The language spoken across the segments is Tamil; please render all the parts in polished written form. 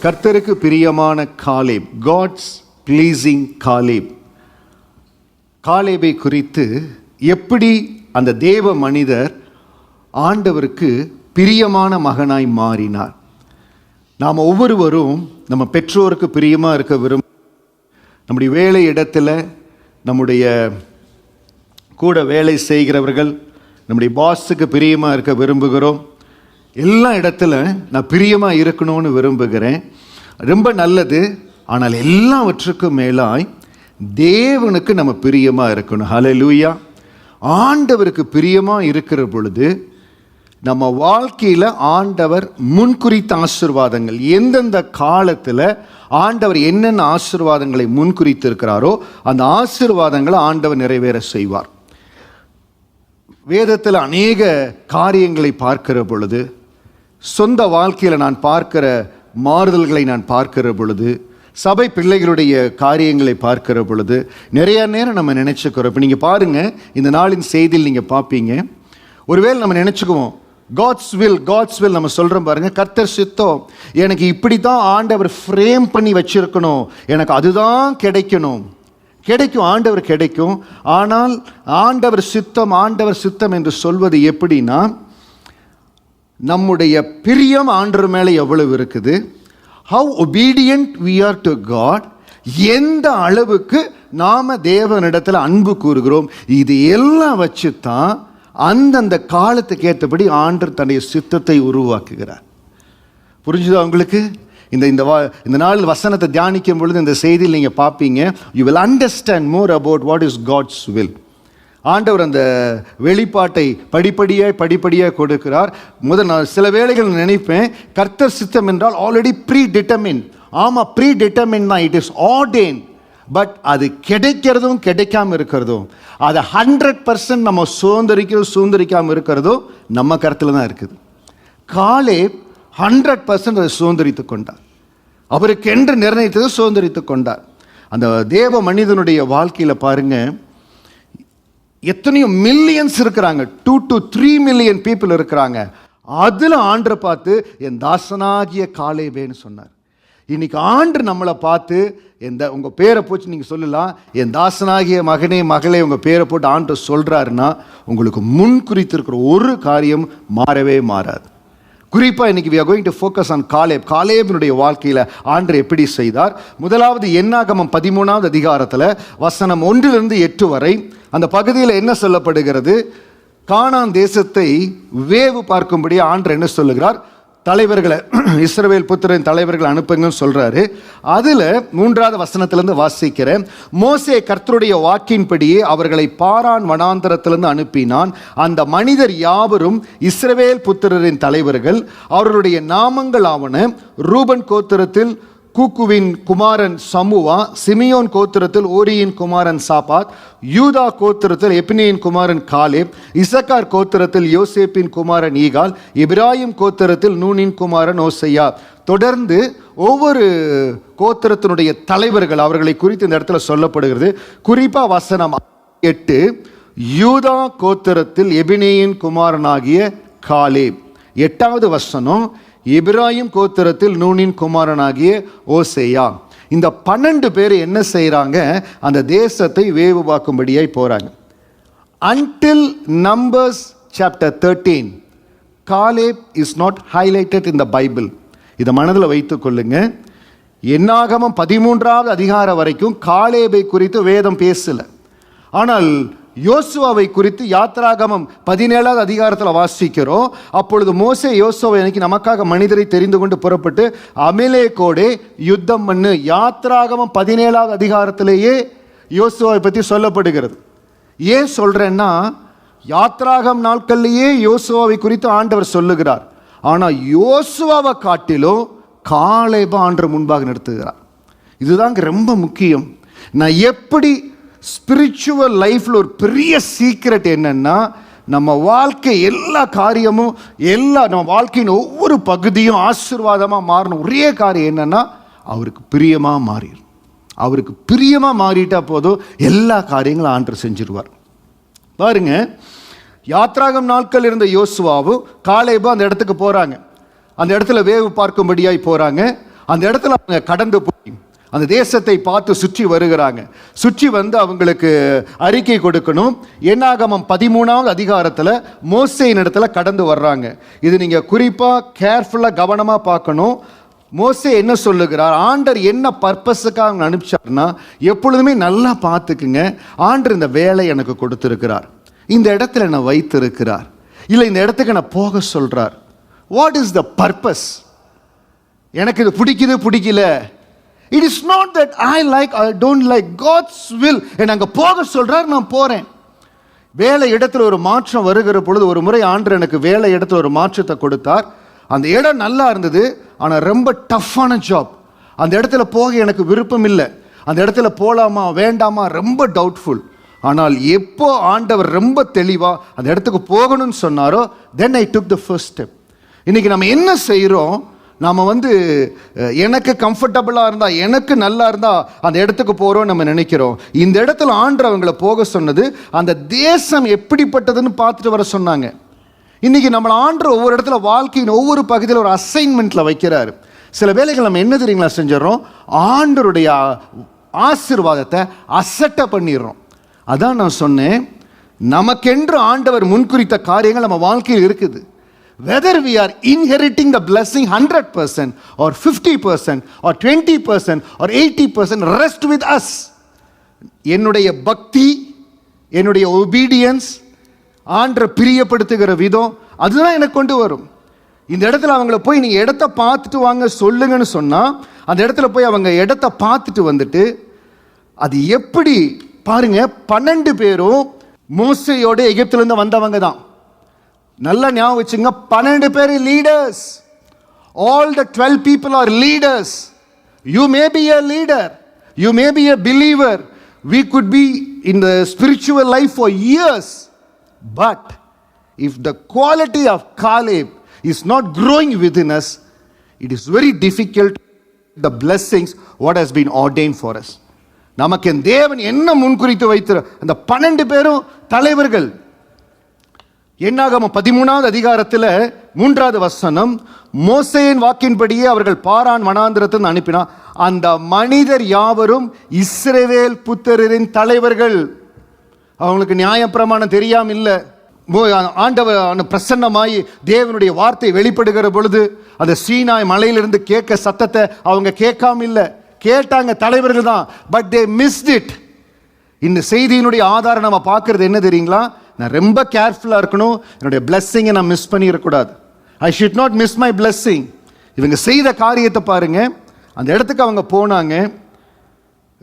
கர்த்தருக்கு பிரியமான காலேப், காட்ஸ் ப்ளீசிங் காலேப். காலேபை குறித்து எப்படி அந்த தேவ மனிதர் ஆண்டவருக்கு பிரியமான மகனாய் மாறினார். நாம் ஒவ்வொருவரும் நம்ம பெற்றோருக்கு பிரியமாக இருக்க நம்முடைய வேலை இடத்துல, நம்முடைய கூட வேலை செய்கிறவர்கள், நம்முடைய பாஸுக்கு பிரியமாக இருக்க விரும்புகிறோம். எல்லா இடத்துல நான் பிரியமாக இருக்கணும்னு விரும்புகிறேன். ரொம்ப நல்லது. ஆனால் எல்லாவற்றுக்கும் மேலாய் தேவனுக்கு நம்ம பிரியமாக இருக்கணும். ஹல்லேலூயா. ஆண்டவருக்கு பிரியமாக இருக்கிற பொழுது நம்ம வாழ்க்கையில் ஆண்டவர் முன்குறித்த ஆசீர்வாதங்கள், எந்தெந்த காலத்தில் ஆண்டவர் என்னென்ன ஆசீர்வாதங்களை முன்குறித்து இருக்கிறாரோ அந்த ஆசீர்வாதங்களை ஆண்டவர் நிறைவேற செய்வார். வேதத்தில் அநேக காரியங்களை பார்க்கிற பொழுது, சொந்த வாழ்க்கையில் நான் பார்க்கிற மாறுதல்களை நான் பார்க்கிற பொழுது, சபை பிள்ளைகளுடைய காரியங்களை பார்க்கிற பொழுது நிறைய நேரம் நம்ம நினச்சிக்கிறோம். இப்போ நீங்கள் பாருங்கள், இந்த நாளின் செய்தியில் நீங்கள் பார்ப்பீங்க, ஒருவேளை நம்ம நினச்சிக்குவோம் காட்ஸ் வில் நம்ம சொல்கிறோம் பாருங்கள், கர்த்தர் சித்தம், எனக்கு இப்படி தான் ஆண்டவர் ஃப்ரேம் பண்ணி வச்சிருக்கணும், எனக்கு அதுதான் கிடைக்கும். ஆண்டவர் கிடைக்கும். ஆனால் ஆண்டவர் சித்தம் என்று சொல்வது எப்படின்னா, நம்முடைய பிரியம் ஆண்டவர் மேலே எவ்வளவு இருக்குது, how obedient we are to God, எந்த அளவுக்கு நாம தேவனிடத்தில் அன்பு கூறுகிறோம், இது எல்லாம் வச்சு தான் அந்தந்த காலத்துக்கு ஏற்றபடி ஆண்டவர் தன்னுடைய சித்தத்தை உருவாக்குகிறார். புரிஞ்சுதா உங்களுக்கு? இந்த நாள் வசனத்தை தியானிக்கும் பொழுது இந்த செய்தியில் நீங்கள் பார்ப்பீங்க, you will understand more about what is God's will. ஆண்டவர் அந்த வெளிப்பாட்டை படிப்படியாக கொடுக்கிறார். நான் சில வேளைகள் நினைப்பேன், கர்த்தர் சித்தம் என்றால் ஆல்ரெடி ப்ரீ டிட்டர்மின். ஆமாம், ப்ரீ டிட்டர்மின் தான், இட் இஸ் ஆர்டேன். பட் அது கிடைக்கிறதும் கிடைக்காமல் இருக்கிறதும், அதை 100% நம்ம சுதந்திரிக்காமல் இருக்கிறதும் நம்ம கருத்தில் தான் இருக்குது. காலேப் 100% அதை சுதந்திரித்து கொண்டார். அவருக்கு என்று நிர்ணயித்ததை சுதந்திரித்து கொண்டார். அந்த தேவ மனிதனுடைய வாழ்க்கையில் பாருங்க, எத்தனையோ மில்லியன்ஸ் இருக்கிறாங்க, 2 to 3 மில்லியன் பீப்புள் இருக்கிறாங்க. அதில் ஆண்டரை பார்த்து என் தாசனாகிய காலேபேன்னு சொன்னார். இன்னைக்கு ஆண்டு நம்மளை பார்த்து உங்கள் பேரை போச்சு நீங்கள் சொல்லலாம், என் தாசனாகிய மகனே மகளே உங்கள் பேரை போட்டு ஆண்டு சொல்கிறாருன்னா, உங்களுக்கு முன் குறித்திருக்கிற ஒரு காரியம் மாறவே மாறாது. குறிப்பாக இன்னைக்கு we are going to focus on காலேபினுடைய வாழ்க்கையில் ஆண்டவர் எப்படி செய்தார். முதலாவது என்னாகமம் 13வது அதிகாரத்தில் வசனம் 1-8 வரை அந்த பகுதியில் என்ன சொல்லப்படுகிறது, கானான் தேசத்தை வேவு பார்க்கும்படி ஆண்டவர் என்ன சொல்லுகிறார், தலைவர்களை, இஸ்ரவேல் புத்திரன் தலைவர்களை அனுப்புங்கன்னு சொல்றாரு. அதில் 3வது வசனத்திலிருந்து வாசிக்கிறேன். மோசே கர்த்தருடைய வாக்கின்படியே அவர்களை பாரான் வனாந்தரத்திலிருந்து அனுப்பினான். அந்த மனிதர் யாவரும் இஸ்ரவேல் புத்திரரின் தலைவர்கள். அவர்களுடைய நாமங்கள் ஆவன: ரூபன் கோத்திரத்தில் கூக்குவின் குமாரன் சமுவா, சிமியோன் கோத்திரத்தில் ஓரியின் குமாரன் சாபாத், யூதா கோத்திரத்தில் எப்னியின் குமாரன் காலேப், இசக்கார் கோத்திரத்தில் யோசேப்பின் குமாரன் ஈகால், இப்ராஹிம் கோத்திரத்தில் நூனின் குமாரன் ஓசையா. தொடர்ந்து ஒவ்வொரு கோத்திரத்தினுடைய தலைவர்கள் அவர்களை குறித்து இந்த இடத்துல சொல்லப்படுகிறது. குறிப்பாக வசனம் 8, யூதா கோத்திரத்தில் எபினேயின் குமாரனாகிய காலேப். 8வது வசனம், இப்ராஹிம் கோத்திரத்தில் நூனின் குமாரனாகிய ஓசேயா. இந்த 12 பேர் என்ன செய்கிறாங்க, அந்த தேசத்தை வேவு பார்க்கும்படியாய் போகிறாங்க. Until Numbers chapter 13, Caleb is not highlighted in the Bible. இதை மனதில் வைத்துக் கொள்ளுங்க. என்னாகமம் 13வது அதிகாரம் வரைக்கும் காலேபை குறித்து வேதம் பேசல. ஆனால் யோசுவாவை குறித்து யாத்ராகமம் 17வது அதிகாரத்தில் வாசிக்கிறோம். அப்பொழுது மோசே யோசுவா, எனக்கு நமக்காக மனிதரை தெரிந்து கொண்டு புறப்பட்டு அமலேக்கோடே யுத்தம் பண்ணு. யாத்ராகமம் 17வது அதிகாரத்திலேயே யோசுவாவை பற்றி சொல்லப்படுகிறது. ஏன் சொல்றேன்னா, யாத்ராகம் நாட்கள்லேயே யோசுவாவை குறித்து ஆண்டவர் சொல்லுகிறார். ஆனால் யோசுவாவை காட்டிலும் காலேபை ஆண்டவர் முன்பாக நிறுத்துகிறார். இதுதாங்க ரொம்ப முக்கியம். நான் எப்படி ஸ்பிரிச்சுவல் லைஃப்பில் ஒரு பெரிய சீக்ரெட் என்னன்னா, நம்ம வாழ்க்கை எல்லா காரியமும் நம்ம வாழ்க்கையின் ஒவ்வொரு பகுதியும் ஆசீர்வாதமாக மாறணும். ஒரே காரியம் என்னன்னா, அவருக்கு பிரியமாக மாறிடும். அவருக்கு பிரியமாக மாறிட்டா போதும், எல்லா காரியங்களும் ஆண்டவர் செஞ்சிருவார். பாருங்க, யாத்ராகம் நாட்கள் இருந்த யோசுவாவும் காலேபும் அந்த இடத்துக்கு போகிறாங்க. அந்த இடத்துல வேவு பார்க்கும்படியாய் போகிறாங்க. அந்த இடத்துல அவங்க கடந்து போய் அந்த தேசத்தை பார்த்து சுற்றி வருகிறாங்க. சுற்றி வந்து அவங்களுக்கு அறிக்கை கொடுக்கணும். என்னாகமம் 13வது அதிகாரத்தில் மோசேயின் இடத்துல கடந்து வர்றாங்க. இது நீங்கள் குறிப்பாக கேர்ஃபுல்லாக கவனமாக பார்க்கணும். மோசே என்ன சொல்லுகிறார், ஆண்டர் என்ன பர்பஸுக்காக அனுப்பிச்சார்னா, எப்பொழுதுமே நல்லா பார்த்துக்குங்க, ஆண்டர் இந்த வேலை எனக்கு கொடுத்துருக்கிறார், இந்த இடத்துல என்னை வைத்திருக்கிறார், இல்லை இந்த இடத்துக்கு நான் போக சொல்கிறார். What is the purpose? எனக்கு இது பிடிக்கல. It is not that I like I don't like, God's will. என்னை அங்கே போக சொல்கிறார், நான் போகிறேன். வேலை இடத்துல ஒரு மாற்றம் வருகிற பொழுது, ஒரு முறை ஆண்டர் எனக்கு வேலை இடத்துல ஒரு மாற்றத்தை கொடுத்தார். அந்த இடம் நல்லா இருந்தது, ஆனால் ரொம்ப டஃப்பான ஜாப். அந்த இடத்துல போக எனக்கு விருப்பம் இல்லை. அந்த இடத்துல போகலாமா வேண்டாமா ரொம்ப டவுட்ஃபுல். ஆனால் எப்போ ஆண்டவர் ரொம்ப தெளிவாக அந்த இடத்துக்கு போகணும்னு சொன்னாரோ, தென் ஐ டுக் த ஃபர்ஸ்ட் ஸ்டெப். இன்றைக்கி நம்ம என்ன செய்கிறோம், நாம் வந்து எனக்கு கம்ஃபர்டபுளாக இருந்தால், எனக்கு நல்லா இருந்தால் அந்த இடத்துக்கு போகிறோம் நம்ம நினைக்கிறோம். இந்த இடத்துல ஆண்டவர் அவங்கள போக சொன்னது, அந்த தேசம் எப்படிப்பட்டதுன்னு பார்த்துட்டு வர சொன்னாங்க. இன்றைக்கி நம்மளை ஆண்டவர் ஒவ்வொரு இடத்துல வாழ்க்கையின் ஒவ்வொரு பகுதியில் ஒரு அசைன்மெண்ட்டில் வைக்கிறாரு. சில வேளைகள் நம்ம என்ன தெரியுங்களா செஞ்சிடறோம், ஆண்டருடைய ஆசீர்வாதத்தை அசட்டை பண்ணிடுறோம். அதான் நான் சொன்னேன், நமக்கென்று ஆண்டவர் முன்குறித்த காரியங்கள் நம்ம வாழ்க்கையில் இருக்குது. Whether we are inheriting the blessing 100% or 50% or 20% or 80%, rest with us. என்னுடைய பக்தி, என்னுடைய obedience, ஆண்டரை பிரியப்படுத்துகிற விதம், அதுதான் எனக்கு கொண்டு வரும். இந்த இடத்துல அவங்கள போய் நீங்கள் இடத்த பார்த்துட்டு வாங்க சொல்லுங்கன்னு சொன்னால், அந்த இடத்துல போய் அவங்க இடத்த பார்த்துட்டு வந்துட்டு, அது எப்படி பாருங்க, 12 பேரும் மோசேயோடு எகிப்திலிருந்து வந்தவங்க தான். நல்லா ஞாபகம் வச்சுங்க, 12 பேர் leaders. All the 12 people are leaders. You may be a leader, you may be a believer, we could be in the spiritual life for years, but if the quality of Caleb is not growing within us, it is very difficult the blessings what has been ordained for us. நமக்கு தேவன் என்ன முன்குறித்து வைத்திரு அந்த 12 பேரும் தலைவர்கள். என்னாகமம் 13வது அதிகாரத்தில் 3வது வசனம், மோசேயின் வாக்கின்படியே அவர்கள் பாரான் வனாந்திரத்தில் அனுப்பினார். அந்த மனிதர் யாவரும் இஸ்ரவேல் புத்திரரின் தலைவர்கள். அவங்களுக்கு நியாயப்பிரமாணம் தெரியாம இல்லை. ஆண்டவர் பிரசன்னமாய் தேவனுடைய வார்த்தை வெளிப்படுகிற பொழுது அந்த சீனாய் மலையிலிருந்து கேட்க சத்தத்தை அவங்க கேட்காம இல்லை, கேட்டாங்க, தலைவர்கள் தான், பட் தே மிஸ்ட் இட். இந்த செய்தியினுடைய ஆதாரம் நம்ம பார்க்கறது என்ன தெரியுங்களா, நான் ரொம்ப கேர்ஃபுல்லாக இருக்கணும், என்னுடைய பிளெஸ்ஸிங்கை நான் மிஸ் பண்ணிடக்கூடாது. I should not miss my blessing. இவங்க செய்த காரியத்தை பாருங்க. அந்த இடத்துக்கு அவங்க போனாங்க,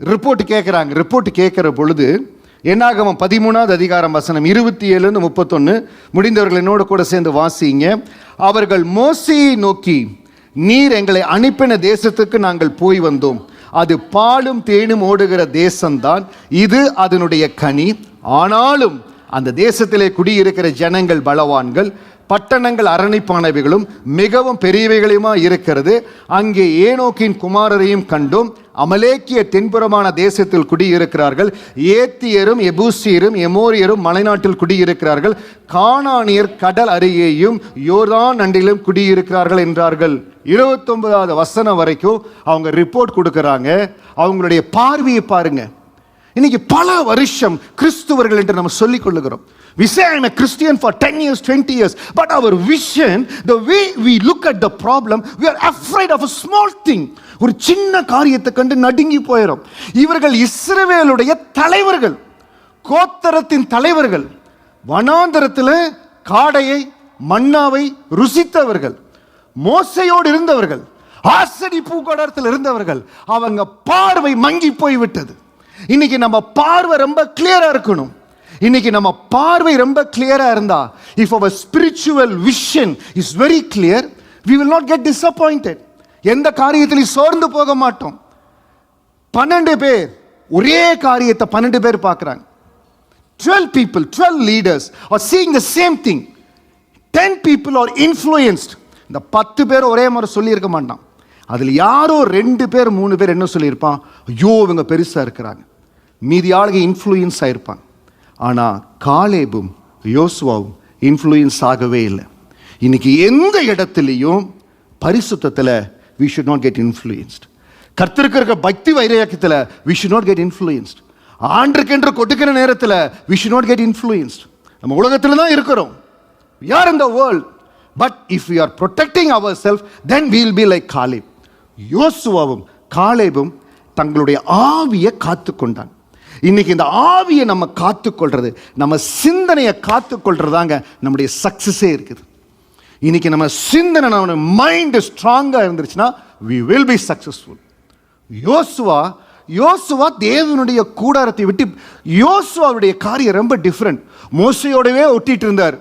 ரிப்போர்ட் கேட்குறாங்க. ரிப்போர்ட் கேட்குற பொழுது என்னாகமம் 13வது அதிகாரம் வசனம் 27-31 முடிந்தவர்கள் என்னோட கூட சேர்ந்து வாசிங்க. அவர்கள் மோசேயை நோக்கி, நீர் எங்களை அனுப்பின தேசத்துக்கு நாங்கள் போய் வந்தோம், அது பாலும் தேனும் ஓடுகிற தேசம்தான், இது அதனுடைய கனி. ஆனாலும் அந்த தேசத்திலே குடியிருக்கிற ஜனங்கள் பலவான்கள், பட்டணங்கள் அரணிப்பானவைகளும் மிகவும் பெரியவைகளுமா இருக்கிறது. அங்கே ஏனோக்கின் குமாரரையும் கண்டோம். அமலேக்கிய தென்புறமான தேசத்தில் குடியிருக்கிறார்கள். ஏத்தியரும் எபூசியரும் எமோரியரும் மலைநாட்டில் குடியிருக்கிறார்கள். கானானியர் கடல் அருகேயும் யோர்தான் அண்டிலும் குடியிருக்கிறார்கள் என்றார்கள். 29வது வசனம் வரைக்கும் அவங்க ரிப்போர்ட் கொடுக்குறாங்க. அவங்களுடைய பார்வையை பாருங்க. இன்னைக்கு பல வருஷம் கிறிஸ்துவர்கள் என்று நம்ம சொல்லிக் கொள்ளுகிறோம். We say I'm a Christian for 10 years, 20 years, but our vision, the way we look at the problem, we are afraid of a small thing. ஒரு சின்ன காரியத்தை கண்டு நடுங்கி போயிடும். இவர்கள் இஸ்ரவேலுடைய தலைவர்கள், கோத்திரத்தின் தலைவர்கள், வனாந்தரத்தில் காடையை மன்னாவை ருசித்தவர்கள், மோசையோடு இருந்தவர்கள், ஆசரி பூக்கோடத்தில் இருந்தவர்கள். அவங்க பார்வை மங்கி போய்விட்டது. இன்னைக்கு நம்ம பார்வை ரொம்ப கிளியரா இருக்கணும். இன்னைக்கு நம்ம பார்வை ரொம்ப கிளியரா இருந்தா, if our spiritual vision is very clear, we will not get disappointed. எந்த காரியத்திலும் சோர்ந்து போக மாட்டோம். 12 பேர் ஒரே காரியத்தை 12 பேர் பார்க்கறாங்க. 12 people, 12 leaders are seeing the same thing. 10 people are influenced. இந்த 10 பேர் ஒரே மாதிரி சொல்லி இருக்க மாட்டான். அதில் யாரோ 2 பேர் 3 பேர் என்ன சொல்லியிருப்பான், ஐயோ இவங்க பெருசாக இருக்கிறாங்க. மீதி ஆளுங்க இன்ஃப்ளூயன்ஸ் ஆகிருப்பாங்க. ஆனால் காலேபும் யோசுவாவும் இன்ஃப்ளூயன்ஸ் ஆகவே இல்லை. இன்னைக்கு எந்த இடத்துலையும் பரிசுத்தத்தில் we should not get influenced. கர்த்தருக்கு இருக்க பக்தி வைராக்கியத்தில் we should not get influenced. ஆண்டுக்கென்று கொடுக்கிற நேரத்தில் we should not get influenced. நம்ம உலகத்தில் தான் இருக்கிறோம். We are in the world. But if we are protecting ourselves, then we will be like Caleb. யோசுவாவும் காலேபும் தங்களுடைய ஆவியை காத்துக்கொண்டாங்க. இன்னைக்கு இந்த ஆவியை நம்ம காத்துக்கொள்றது, நம்ம சிந்தனையை காத்துக்கொள்றதாங்க நம்முடைய சக்சஸே இருக்குது. இன்னைக்கு நம்ம சிந்தனை, நம்ம மைண்ட் ஸ்ட்ராங்காக இருந்துருச்சுன்னா we will be successful. யோசுவா தேவனுடைய கூடாரத்தை விட்டு, யோசுவாவுடைய காரியம் ரொம்ப டிஃப்ரெண்ட். மோசையோடவே ஒட்டிட்டு இருந்தார்.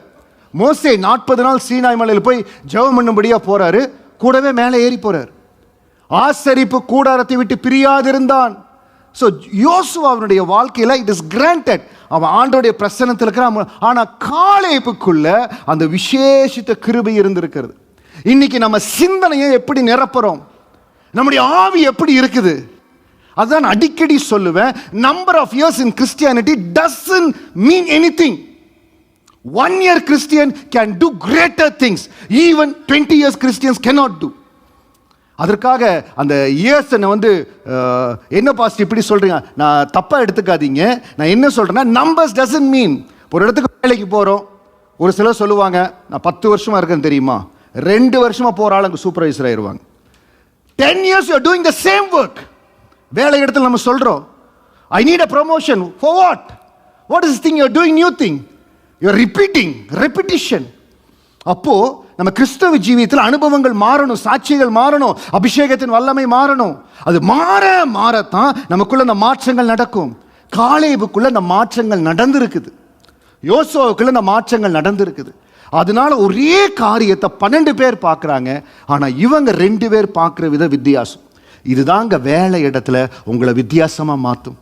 மோசே 40 நாள் சீனாய் மலையில் போய் ஜெபம் பண்ணும்படியா போறாரு, கூடவே மேலே ஏறி போறார். ஆசரிப்பு கூடாரத்தை விட்டு பிரியாதிருந்தான். ஸோ யோசுவாவுடைய வாழ்க்கையில் இட் இஸ் கிராண்டட், அவன் ஆண்டோடைய பிரசன்னத்தில் இருக்கிறான். ஆனால் காலேபுக்குள்ள அந்த விசேஷித்த கிருபை இருந்திருக்கிறது. இன்னைக்கு நம்ம சிந்தனையை எப்படி நிரப்புறோம், நம்முடைய ஆவி எப்படி இருக்குது, அதான் அடிக்கடி சொல்லுவேன். Number of years in Christianity doesn't mean anything. 1 year Christian can do greater things. Even 20 years Christians cannot do. அதற்காக அந்த இயர்ஸ் என்ன பாஸ்ட் இப்படி சொல்றீங்க, நான் தப்பா எடுத்துக்காதீங்க. நான் என்ன சொல்றேன்னா, நம்பர்ஸ் டசன்ட் மீன். ஒரு இடத்துக்கு வேலைக்கு போறோம், ஒரு சிலர் சொல்லுவாங்க நான் 10 வருஷமா இருக்கேன்னு தெரியுமா, 2 வருஷமா போற ஆள் அங்கே சூப்பர்வைசர் ஆயிடுவாங்க. 10 years you are doing the same work. வேலை இடத்துல நம்ம சொல்றோம் I need a promotion. For what? What is this thing you are doing? New thing. You are repeating. Repetition. அப்போ நம்ம கிறிஸ்தவ ஜீவியத்தில் அனுபவங்கள் மாறணும், சாட்சிகள் மாறணும், அபிஷேகத்தின் வல்லமை மாறணும். அது மாறத்தான் நமக்குள்ள அந்த மாற்றங்கள் நடக்கும். காலேபுக்குள்ள அந்த மாற்றங்கள் நடந்திருக்குது, யோசுவாவுக்குள்ள அந்த மாற்றங்கள் நடந்திருக்குது. அதனால ஒரே காரியத்தை 12 பேர் பார்க்குறாங்க, ஆனால் இவங்க 2 பேர் பார்க்குற வித்தியாசம். இதுதாங்க வேலை இடத்துல உங்களை வித்தியாசமாக மாற்றும்.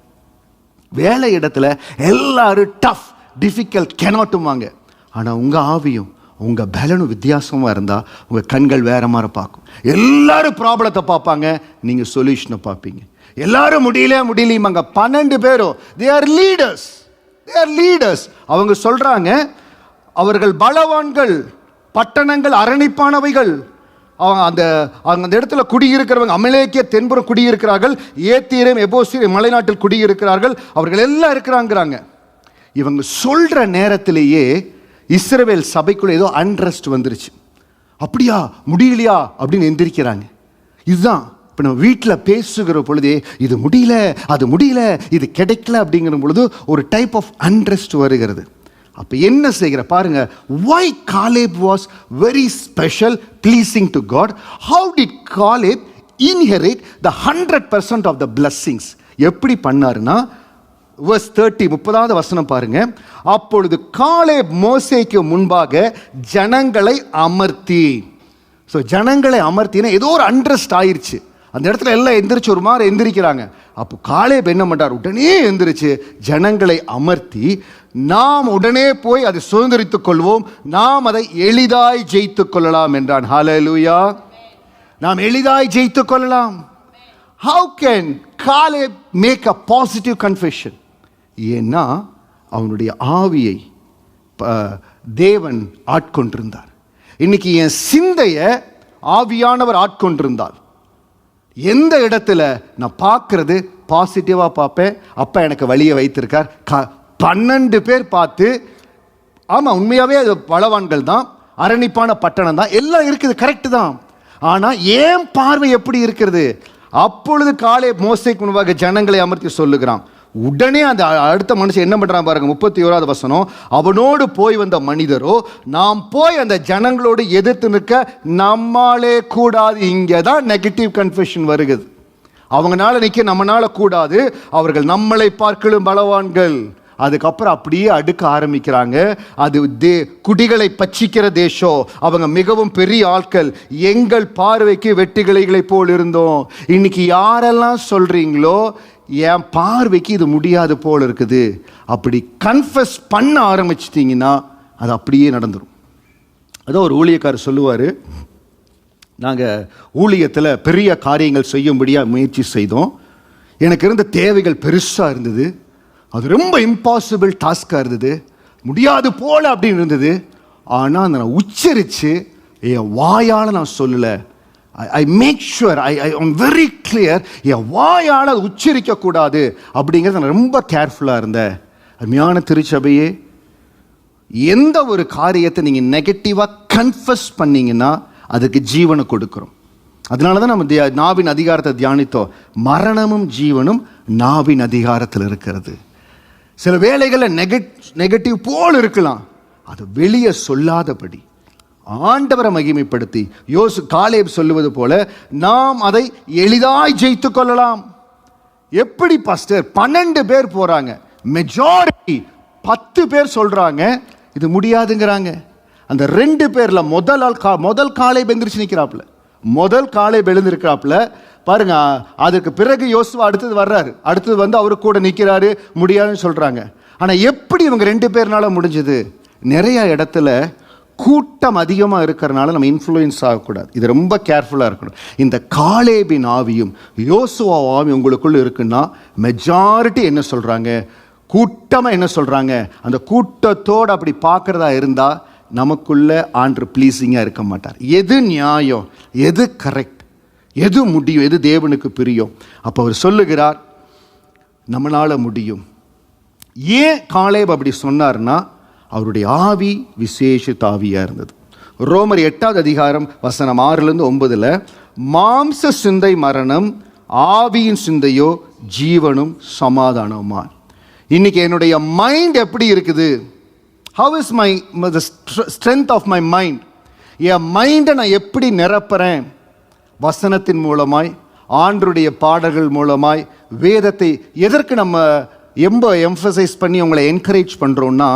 வேலை இடத்துல எல்லாரும் டஃப், டிஃபிகல்ட், கெனாட்டுவாங்க. ஆனால் உங்கள் ஆவியும் உங்கள் பலனும் வித்தியாசமாக இருந்தால் உங்கள் கண்கள் வேற மாதிரி பார்க்கும். எல்லாரும் ப்ராப்ளத்தை பார்ப்பாங்க, நீங்கள் சொல்யூஷனை பார்ப்பீங்க. எல்லாரும் முடியலையுமாங்க. 12 பேரும் தே ஆர் லீடர்ஸ். அவங்க சொல்கிறாங்க, அவர்கள் பலவான்கள், பட்டணங்கள் அரணிப்பானவைகள். அந்த இடத்துல குடியிருக்கிறவங்க அமலேக்கிய தென்புறம் குடியிருக்கிறார்கள், ஏத்தீரம் எபோசியம் மலைநாட்டில் குடியிருக்கிறார்கள், அவர்கள் எல்லாம் இருக்கிறாங்கிறாங்க. இவங்க சொல்ற நேரத்திலேயே இஸ்ரவேல் சபைக்குள்ள ஏதோ அன்ரெஸ்ட் வந்துருச்சு. அப்படியா, முடியலையா அப்படின்னு எந்திரிக்கிறாங்க. இதுதான் இப்போ நம்ம வீட்டில் பேசுகிற பொழுதே இது முடியல, அது முடியல, இது கிடைக்கல அப்படிங்கிற பொழுது ஒரு டைப் ஆஃப் அன்ரெஸ்ட் வருகிறது. அப்போ என்ன செய்கிற பாருங்க, why Caleb was very special, pleasing to God. How did Caleb inherit the 100% of the blessings? எப்படி பண்ணாருன்னா, verse 30 30வது வசனம் பாருங்க. அப்பொழுது காலேப் மோசேக்கு முன்பாக ஜனங்களை அமர்த்தி. ஸோ ஜனங்களை அமர்த்தினா ஏதோ ஒரு அண்ட்ரஸ்ட் ஆயிடுச்சு. அந்த இடத்துல எல்லாம் எந்திரிச்சு ஒரு மாதிரி எந்திரிக்கிறாங்க. அப்போ காலேப் என்ன பண்றார், உடனே எந்திரிச்சு ஜனங்களை அமர்த்தி, நாம் உடனே போய் அதை சுதந்திரித்துக் கொள்வோம், நாம் அதை எளிதாய் ஜெயித்துக் கொள்ளலாம் என்றான். ஹல்லேலூயா. நாம் எளிதாய் ஜெயித்துக் கொள்ளலாம். How can Caleb make a positive confession? ஏன்னா அவனுடைய ஆவியை தேவன் ஆட்கொண்டிருந்தார். இன்னைக்கு என் சிந்தையை ஆவியானவர் ஆட்கொண்டிருந்தால் எந்த இடத்துல நான் பார்க்கறது பாசிட்டிவாக பார்ப்பேன். அப்போ எனக்கு வழியை வைத்திருக்கார். 12 பேர் பார்த்து, ஆமாம் உண்மையாகவே அது பலவான்கள் தான், அரணிப்பான பட்டணம் தான், எல்லாம் இருக்குது, கரெக்டு தான். ஆனால் ஏன் பார்வை எப்படி இருக்கிறது? அப்பொழுது காலேப் மோசேக்கு முன்பாக ஜனங்களை அமர்த்தி சொல்லுகிறான். உடனே அந்த அடுத்த மனுஷன் என்ன பண்றான் பாருங்க, 31வது வசனம். அவனோடு போய் வந்த மனிதரோ, நாம் போய் அந்த ஜனங்களோடு எதிர்த்து நிற்க நம்மாலே கூடாது. இங்கே தான் நெகட்டிவ் கன்ஃபெஷன் வருகிறது. அவங்களால நிற்க நம்மளால கூடாது, அவர்கள் நம்மளை பார்க்கலும் பலவான்கள். அதுக்கப்புறம் அப்படியே அடுக்க ஆரம்பிக்கிறாங்க. அது குடிகளை பச்சிக்கிற தேசம், அவங்க மிகவும் பெரிய ஆட்கள், எங்கள் பார்வைக்கு வெட்டுக்கிளைகளை போல் இருந்தோம். இன்னைக்கு யாரெல்லாம் சொல்றீங்களோ என் பார்வைக்கு இது முடியாது போல் இருக்குது, அப்படி கன்ஃபஸ் பண்ண ஆரம்பிச்சிட்டிங்கன்னா அது அப்படியே நடந்துடும். அதான் ஒரு ஊழியக்காரர் சொல்லுவார், நாங்கள் ஊழியத்தில் பெரிய காரியங்கள் செய்யும்படியாக முயற்சி செய்தோம். எனக்கு இருந்த தேவைகள் பெருசாக இருந்தது, அது ரொம்ப இம்பாசிபிள் டாஸ்காக இருந்தது, முடியாது போல அப்படின்னு இருந்தது. ஆனால் நான் உச்சரித்து என் வாயால் நான் சொல்லலை, I make sure I'm very clear கிளியர், என் வாயால் அது உச்சரிக்கக்கூடாது அப்படிங்கிறது நான் ரொம்ப கேர்ஃபுல்லாக இருந்தேன். அருமையான திருச்சபையே, எந்த ஒரு காரியத்தை நீங்கள் நெகட்டிவாக கன்ஃபஸ் பண்ணீங்கன்னா அதுக்கு ஜீவனை கொடுக்குறோம். அதனால தான் நம்ம நாவின் அதிகாரத்தை தியானித்தோம். மரணமும் ஜீவனும் நாவின் அதிகாரத்தில் இருக்கிறது. சில வேளைகளில் நெகட்டிவ் போல் இருக்கலாம், அது வெளியே சொல்லாதபடி ஆண்டவரை மகிமைப்படுத்தி காலேப் சொல்லுவது போல நாம் அதை எளிதாய் ஜெயித்து கொள்ளலாம். எப்படி பாஸ்டர் 12 பேர் போறாங்க, மெஜாரிட்டி 10 பேர் சொல்றாங்க இது முடியாதுங்கிறாங்க. அந்த 2 பேர்ல முதல் காலேப் எந்திரிச்சு நிற்கிறாப்புல, முதல் காலேப் எழுந்திருக்கிறாப்புல பாருங்க. அதுக்கு பிறகு யோசுவா அடுத்தது வர்றாரு, அடுத்தது வந்து அவரு கூட நிற்கிறாரு, முடியாதுன்னு சொல்றாங்க. ஆனா எப்படி இவங்க 2 பேர்னால முடிஞ்சது? நிறைய இடத்துல கூட்டம் அதிகமாக இருக்கிறனால நம்ம இன்ஃப்ளூயன்ஸ் ஆகக்கூடாது. இது ரொம்ப கேர்ஃபுல்லாக இருக்கணும். இந்த காலேபின் ஆவியும் யோசுவா ஆவியும் உங்களுக்குள்ள இருக்குன்னா மெஜாரிட்டி என்ன சொல்கிறாங்க, கூட்டமாக என்ன சொல்கிறாங்க, அந்த கூட்டத்தோடு அப்படி பார்க்குறதா இருந்தால் நமக்குள்ள ஆண்டவர் ப்ளீஸிங்காக இருக்க மாட்டார். எது நியாயம், எது கரெக்ட், எது முடியும், எது தேவனுக்கு பிரியும், அப்போ அவர் சொல்லுகிறார் நம்மளால் முடியும். ஏன் காலேப் அப்படி சொன்னார்னா அவருடைய ஆவி விசேஷித்த ஆவியாக இருந்தது. ரோமர் 8வது அதிகாரம் வசனம் 6-9 மாம்ச சிந்தை மரணம், ஆவியின் சிந்தையோ ஜீவனும் சமாதானமா. இன்னைக்கு என்னுடைய மைண்ட் எப்படி இருக்குது? How is the strength of my mind? என் மைண்டை நான் எப்படி நிரப்புறேன்? வசனத்தின் மூலமாய், ஆண்டருடைய பாடல்கள் மூலமாய், வேதத்தை. எதற்கு நம்ம எம்பசைஸ் பண்ணி உங்களை என்கரேஜ் பண்ணுறோன்னா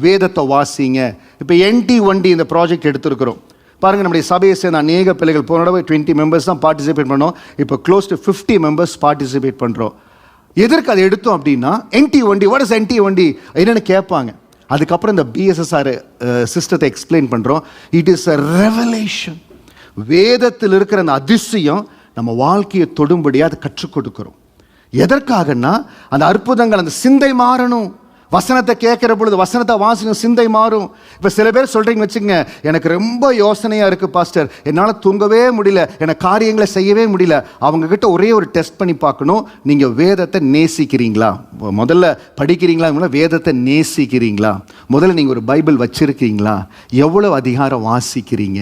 வேதத்தை வாசிங்க. இப்போ NT1D இந்த ப்ராஜெக்ட் எடுத்துருக்கிறோம் பாருங்கள். நம்முடைய சபையை சேர்ந்த அநேக பிள்ளைகள், போன தடவை 20 மெம்பர்ஸ் தான் பார்ட்டிசிபேட் பண்ணோம், இப்போ க்ளோஸ் டு 50 மெம்பர்ஸ் பார்ட்டிசிபேட் பண்ணுறோம். எதற்கு அதை எடுத்தோம் அப்படின்னா NT1D, வாட் இஸ் NT1D என்னென்னு கேட்பாங்க. அதுக்கப்புறம் இந்த BSSR சிஸ்டத்தை எக்ஸ்பிளைன் பண்ணுறோம். It is a revelation. வேதத்தில் இருக்கிற அந்த அதிசயம் நம்ம வாழ்க்கையை தொடும்படியாக அதை கற்றுக் கொடுக்குறோம். எதற்காகன்னா அந்த அற்புதங்கள், அந்த சிந்தை மாறணும். வசனத்தை கேட்குற பொழுது, வசனத்தை வாசிக்கும், சிந்தை மாறும். இப்போ சில பேர் சொல்கிறீங்கன்னு வச்சுக்கோங்க, எனக்கு ரொம்ப யோசனையாக இருக்குது பாஸ்டர், என்னால் தூங்கவே முடியல, எனக்கு காரியங்களை செய்யவே முடியல. அவங்கக்கிட்ட ஒரே ஒரு டெஸ்ட் பண்ணி பார்க்கணும், நீங்கள் வேதத்தை நேசிக்கிறீங்களா? முதல்ல படிக்கிறீங்களா? வேதத்தை நேசிக்கிறீங்களா? முதல்ல நீங்கள் ஒரு பைபிள் வச்சுருக்கீங்களா? எவ்வளோ அதிகாரம் வாசிக்கிறீங்க?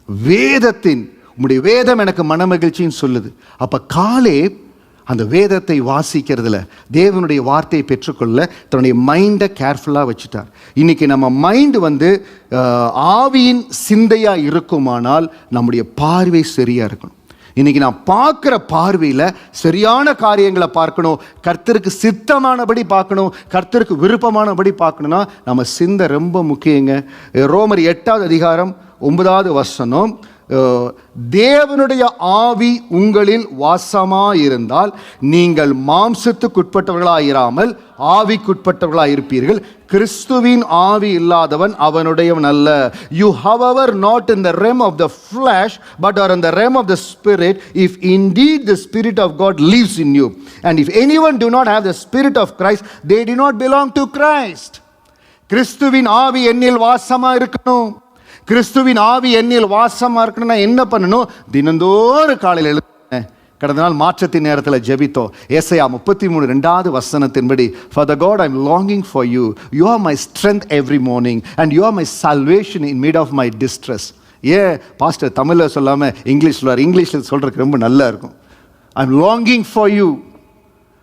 வேதத்தின் உங்களுடைய வேதம் எனக்கு மனமகிழ்ச்சின்னு சொல்லுது. அப்போ காலேப் அந்த வேதத்தை வாசிக்கிறதுல, தேவனுடைய வார்த்தையை பெற்றுக்கொள்ள தன்னுடைய மைண்டை கேர்ஃபுல்லாக வச்சுட்டார். இன்றைக்கி நம்ம மைண்டு ஆவியின் சிந்தையாக இருக்குமானால் நம்முடைய பார்வை சரியாக இருக்கணும். இன்றைக்கி நான் பார்க்குற பார்வையில் சரியான காரியங்களை பார்க்கணும், கர்த்தருக்கு சித்தமானபடி பார்க்கணும், கர்த்தருக்கு விருப்பமானபடி பார்க்கணுன்னா நம்ம சிந்தை ரொம்ப முக்கியங்க. ரோமர் 8வது அதிகாரம் 9வது வசனம், தேவனுடைய ஆவி உங்களில் வாசமாயிருந்தால் நீங்கள் மாம்சத்துக்குட்பட்டவர்களாயிராமல் ஆவிக்குட்பட்டவர்களாக இருப்பீர்கள். கிறிஸ்துவின் ஆவி இல்லாதவன் அவனுடையவன் அல்ல. You however not in the realm of the flesh but are in the realm of the spirit, if indeed the spirit of God lives in you. And if anyone do not have the spirit of Christ, they do not belong to Christ. கிறிஸ்துவின் ஆவி என்னில் வாசமா இருக்கணும். கிறிஸ்துவின் ஆவி என்னில் வாசமாக இருக்கணும்னா என்ன பண்ணணும்? தினந்தோறும் காலையில் எழுதுனேன். கடந்த நாள் மாற்றத்தின் நேரத்தில் ஜெபித்தோம். ஏசாயா 33:2வது வசனத்தின்படி, For the God I'm longing for you, you are my strength every morning and you are my salvation in mid of my distress. ஏன் பாஸ்டர் தமிழில் சொல்லாமல் இங்கிலீஷில் சொல்கிறதுக்கு ரொம்ப நல்லா இருக்கும். I'm longing for you,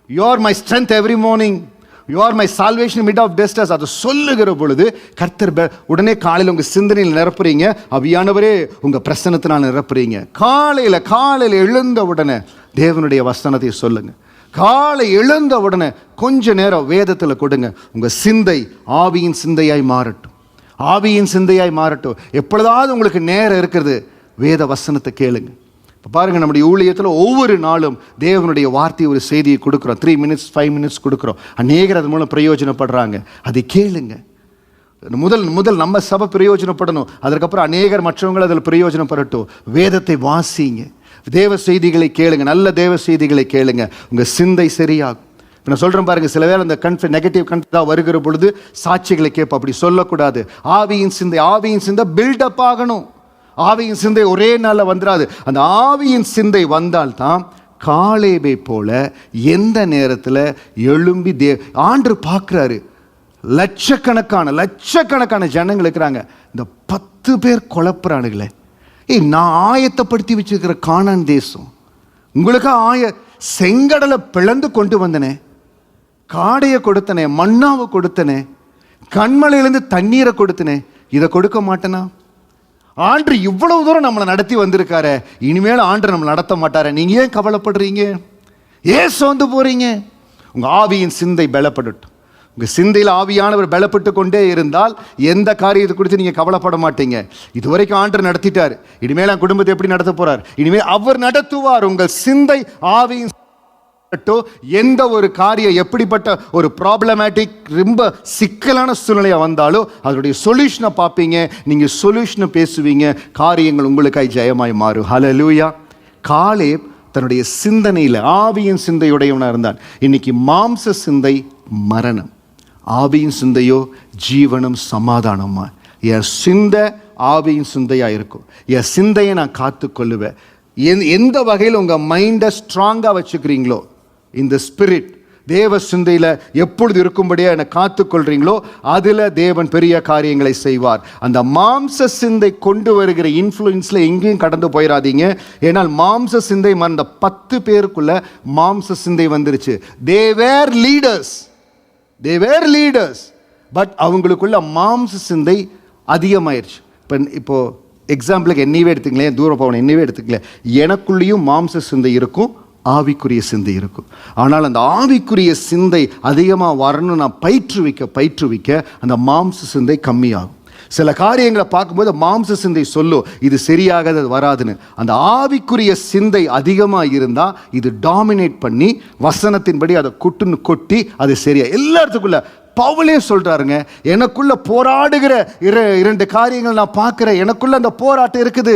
you are my strength every morning, you are my salvation in mid of distress. அது சொல்லுகிற பொழுது கர்த்தர் உடனே காலையில் உங்கள் சிந்தனையில் நிரப்புறீங்க, அவியானவரே உங்கள் பிரசன்னத்தினால் நிரப்புறீங்க. காலையில் எழுந்த உடனே தேவனுடைய வசனத்தை சொல்லுங்க. காலை எழுந்த உடனே கொஞ்ச நேரம் வேதத்தில் கொடுங்க. உங்கள் சிந்தை ஆவியின் சிந்தையாய் மாறட்டும், ஆவியின் சிந்தையாய் மாறட்டும். எப்பொழுதாவது உங்களுக்கு நேரம் இருக்கிறது, வேத வசனத்தை கேளுங்க. இப்போ பாருங்கள், நம்முடைய ஊழியத்தில் ஒவ்வொரு நாளும் தேவனுடைய வார்த்தையை ஒரு செய்தியை கொடுக்குறோம். 3 minutes 5 minutes கொடுக்குறோம். அநேகர் அது மூலம் பிரயோஜனப்படுறாங்க. அதை கேளுங்க. முதல் நம்ம சபை பிரயோஜனப்படணும், அதற்கப்புறம் அநேகர் மற்றவங்கள் அதில் பிரயோஜனப்படட்டும். வேதத்தை வாசிங்க, தேவ செய்திகளை கேளுங்க, நல்ல தேவ செய்திகளை கேளுங்க. உங்கள் சிந்தை சரியாகும். இப்போ நான் சொல்கிறேன் பாருங்கள், சில வேளை அந்த நெகட்டிவ் கன்ஃபிடன்ஸ் வருகிற பொழுது சாட்சிகளை கேட்போம். அப்படி சொல்லக்கூடாது. ஆவியின் சிந்தை பில்டப் ஆகணும். ஆவியின் சிந்தை ஒரே நாளில் வந்துடாது. அந்த ஆவியின் சிந்தை வந்தால்தான் காலேபை போல எந்த நேரத்தில் எழும்பி ஆண்டு பார்க்குறாரு. லட்சக்கணக்கான ஜனங்கள் இருக்கிறாங்க. இந்த 10 பேர் குழப்புறானுங்களே, நான் ஆயத்தப்படுத்தி வச்சிருக்கிற கானான் தேசம் உங்களுக்கு செங்கடலை பிளந்து கொண்டு வந்தனே, காடையை கொடுத்தனே, மண்ணாவை கொடுத்தனே, கண்மலையிலேருந்து தண்ணீரை கொடுத்தனே, இதை கொடுக்க மாட்டேனா? ஆண்டு இவ்வளவு தூரம் நம்மளை நடத்தி வந்திருக்காரு, இனிமேல் ஆண்டு நம்மளை நடத்த மாட்டார. நீங்க ஏன் கவலைப்படுறீங்க? ஏன் சோர்ந்து போறீங்க? உங்க ஆவியின் சிந்தை பலப்படட்டும். உங்க சிந்தையில் ஆவியானவர் பலப்பட்டு கொண்டே இருந்தால் எந்த காரியத்தை குறித்து நீங்க கவலைப்பட மாட்டீங்க. இதுவரைக்கும் ஆண்டு நடத்திட்டார், இனிமேல் குடும்பத்தை எப்படி நடத்த போறார்? இனிமேல் அவர் நடத்துவார். உங்கள் சிந்தை ஆவியின் எந்த ஒரு காரியம் எப்படிப்பட்ட ஒரு ப்ராப்ளமேட்டிக் ரொம்ப சிக்கலான சூழ்நிலையாக வந்தாலும் அதனுடைய சொல்யூஷனை பார்ப்பீங்க, நீங்கள் சொல்யூஷனை பேசுவீங்க, காரியங்கள் உங்களுக்காய் ஜெயமாய் மாறும். ஹல்லேலூயா. காலேப் தன்னுடைய சிந்தனையில் ஆவியின் சிந்தையுடையவனாக இருந்தான். இன்னைக்கு மாம்ச சிந்தை மரணம், ஆவியின் சிந்தையோ ஜீவனும் சமாதானமா. என் சிந்தை ஆவியின் சிந்தையாக இருக்கும். என் சிந்தையை நான் காத்துக்கொள்ளுவேன். எந்த வகையில் உங்கள் மைண்டை ஸ்ட்ராங்காக வச்சுக்கிறீங்களோ, இந்த ஸ்பிரிட் தேவ சிந்தையில் எப்பொழுது இருக்கும்படியா என்னை காத்துக்கொள்றீங்களோ அதில் தேவன் பெரிய காரியங்களை செய்வார். அந்த மாம்ச சிந்தை கொண்டு வருகிற இன்ஃப்ளூயன்ஸில் எங்கேயும் கடந்து போயிடாதீங்க. ஏன்னால் மாம்ச சிந்தை அந்த 10 பேருக்குள்ள மாம்ச சிந்தை வந்துருச்சு. They were leaders, பட் அவங்களுக்குள்ள மாம்ச சிந்தை அதிகமாயிருச்சு. இப்போ எக்ஸாம்பிளுக்கு என்னையவே எடுத்துக்கலேன், தூரம் போகணும், என்னையவே எடுத்துக்கலேன். எனக்குள்ளேயும் மாம்ச சிந்தை இருக்கும், ஆவிக்குரிய சிந்தை இருக்கும். ஆனால் அந்த ஆவிக்குரிய சிந்தை அதிகமாக வரணும் நான் பயிற்றுவிக்க அந்த மாம்ச சிந்தை கம்மியாகும். சில காரியங்களை பார்க்கும்போது மாம்ச சிந்தை சொல்லும் இது சரியாகாது, அது வராதுன்னு. அந்த ஆவிக்குரிய சிந்தை அதிகமாக இருந்தால் இது டாமினேட் பண்ணி வசனத்தின்படி அதை கொட்டி அது சரியா எல்லாத்துக்குள்ள. பவுலே சொல்றாருங்க, எனக்குள்ள போராடுகிற 2 காரியங்கள் நான் பார்க்கிறேன். எனக்குள்ள அந்த போராட்டம் இருக்குது.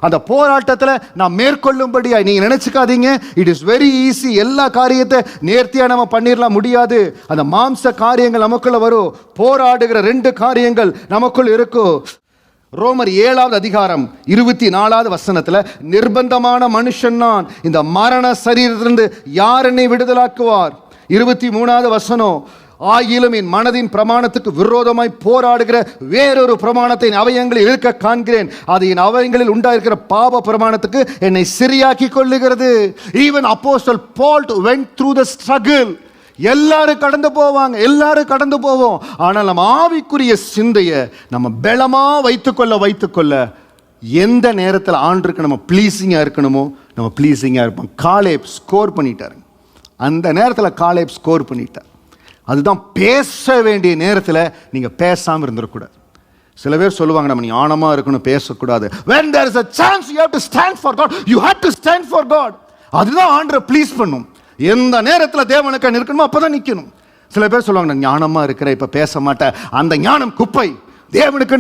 அந்த போராட்டத்தில் நான் மேற்கொள்ளும்படியா நீங்க நினைச்சுக்காதீங்க. It is very easy. எல்லா காரியத்தை நேர்த்தியா நம்ம பண்ணிடலாம் முடியாது. அந்த மாம்ச காரியங்கள் நமக்குள்ள வரும். போராடுகிற 2 காரியங்கள் நமக்குள் இருக்கும். ரோமர் 7வது அதிகாரம் 24வது வசனத்துல, நிர்பந்தமான மனுஷன் நான், இந்த மரண சரீரத்திலிருந்து யார் என்னை விடுதலாக்குவார்? 23வது வசனம், ஆகிலும் என் மனதின் பிரமாணத்துக்கு விரோதமாய் போராடுகிற வேறொரு பிரமாணத்தை அவயங்களில் இருக்க காண்கிறேன். அது என் அவயங்களில் உண்டாயிருக்கிற பாப பிரமாணத்துக்கு என்னை சரியாக்கி கொள்ளுகிறது. ஈவன் அப்போஸ்தலன் பால் went through the struggle. எல்லாரும் கடந்து போவோம். ஆனால் நம்ம ஆவிக்குரிய சிந்தையை நம்ம பலமா வைத்துக்கொள்ள எந்த நேரத்தில் ஆண்டுக்கு நம்ம ப்ளீஸிங்கா இருக்கணுமோ நம்ம ப்ளீஸிங்கா இருப்போம். காலேப் ஸ்கோர் பண்ணிட்டாரு. அந்த நேரத்தில் காலேப் ஸ்கோர் பண்ணிட்டார். அதுதான் பேச வேண்டிய நேரத்தில் நீங்கள் பேசாமல் இருந்துடக்கூடாது. சில பேர் சொல்லுவாங்க நம்ம ஞானமாக இருக்கணும், பேசக்கூடாது. When there is a chance you have to stand for God, you have to stand for God. அதுதான் ஆண்டரை ப்ளீஸ் பண்ணும். எந்த நேரத்தில் தேவனுக்கு நிற்கணுமோ அப்போ தான் நிற்கணும். சில பேர் சொல்லுவாங்க நான் ஞானமாக இருக்கிறேன், இப்போ பேச மாட்டேன். அந்த ஞானம் குப்பை. தேவனுக்கு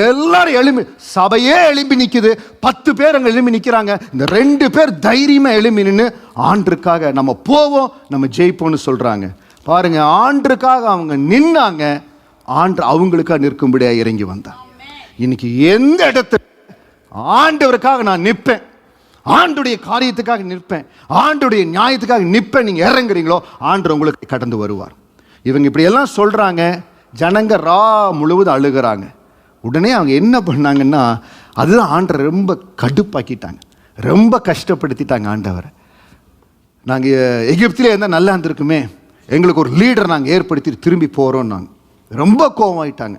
எல்லாரும் எழும்பி, சபையே எழும்பி நிற்குது. 10 பேர் அங்கே எழும்பி நிற்கிறாங்க. இந்த 2 பேர் தைரியமாக எழும்பி நின்று ஆண்டுக்காக நம்ம போவோம், நம்ம ஜெயிப்போம்னு சொல்கிறாங்க. பாருங்க, ஆண்டுக்காக அவங்க நின்னாங்க, ஆண்டு அவங்களுக்காக நிற்கும்படியாக இறங்கி வந்தாங்க. இன்னைக்கு எந்த இடத்துல ஆண்டவருக்காக நான் நிற்பேன், ஆண்டுடைய காரியத்துக்காக நிற்பேன், ஆண்டுடைய நியாயத்துக்காக நிற்பேன், நீங்க இறங்குறீங்களோ ஆண்டு உங்களுக்கு கடந்து வருவார். இவங்க இப்படி எல்லாம் சொல்றாங்க. ஜனங்க முழுவதும் அழுகிறாங்க. உடனே அவங்க என்ன பண்ணாங்கன்னா, அதுதான் ஆண்டரை ரொம்ப கடுப்பாக்கிட்டாங்க, ரொம்ப கஷ்டப்படுத்திட்டாங்க ஆண்டவரை. நாங்கள் எகிப்திலே இருந்தால் நல்லா இருந்திருக்குமே, எங்களுக்கு ஒரு லீடர் நாங்கள் ஏற்படுத்தி திரும்பி போகிறோம். நாங்கள் ரொம்ப கோபமாயிட்டாங்க.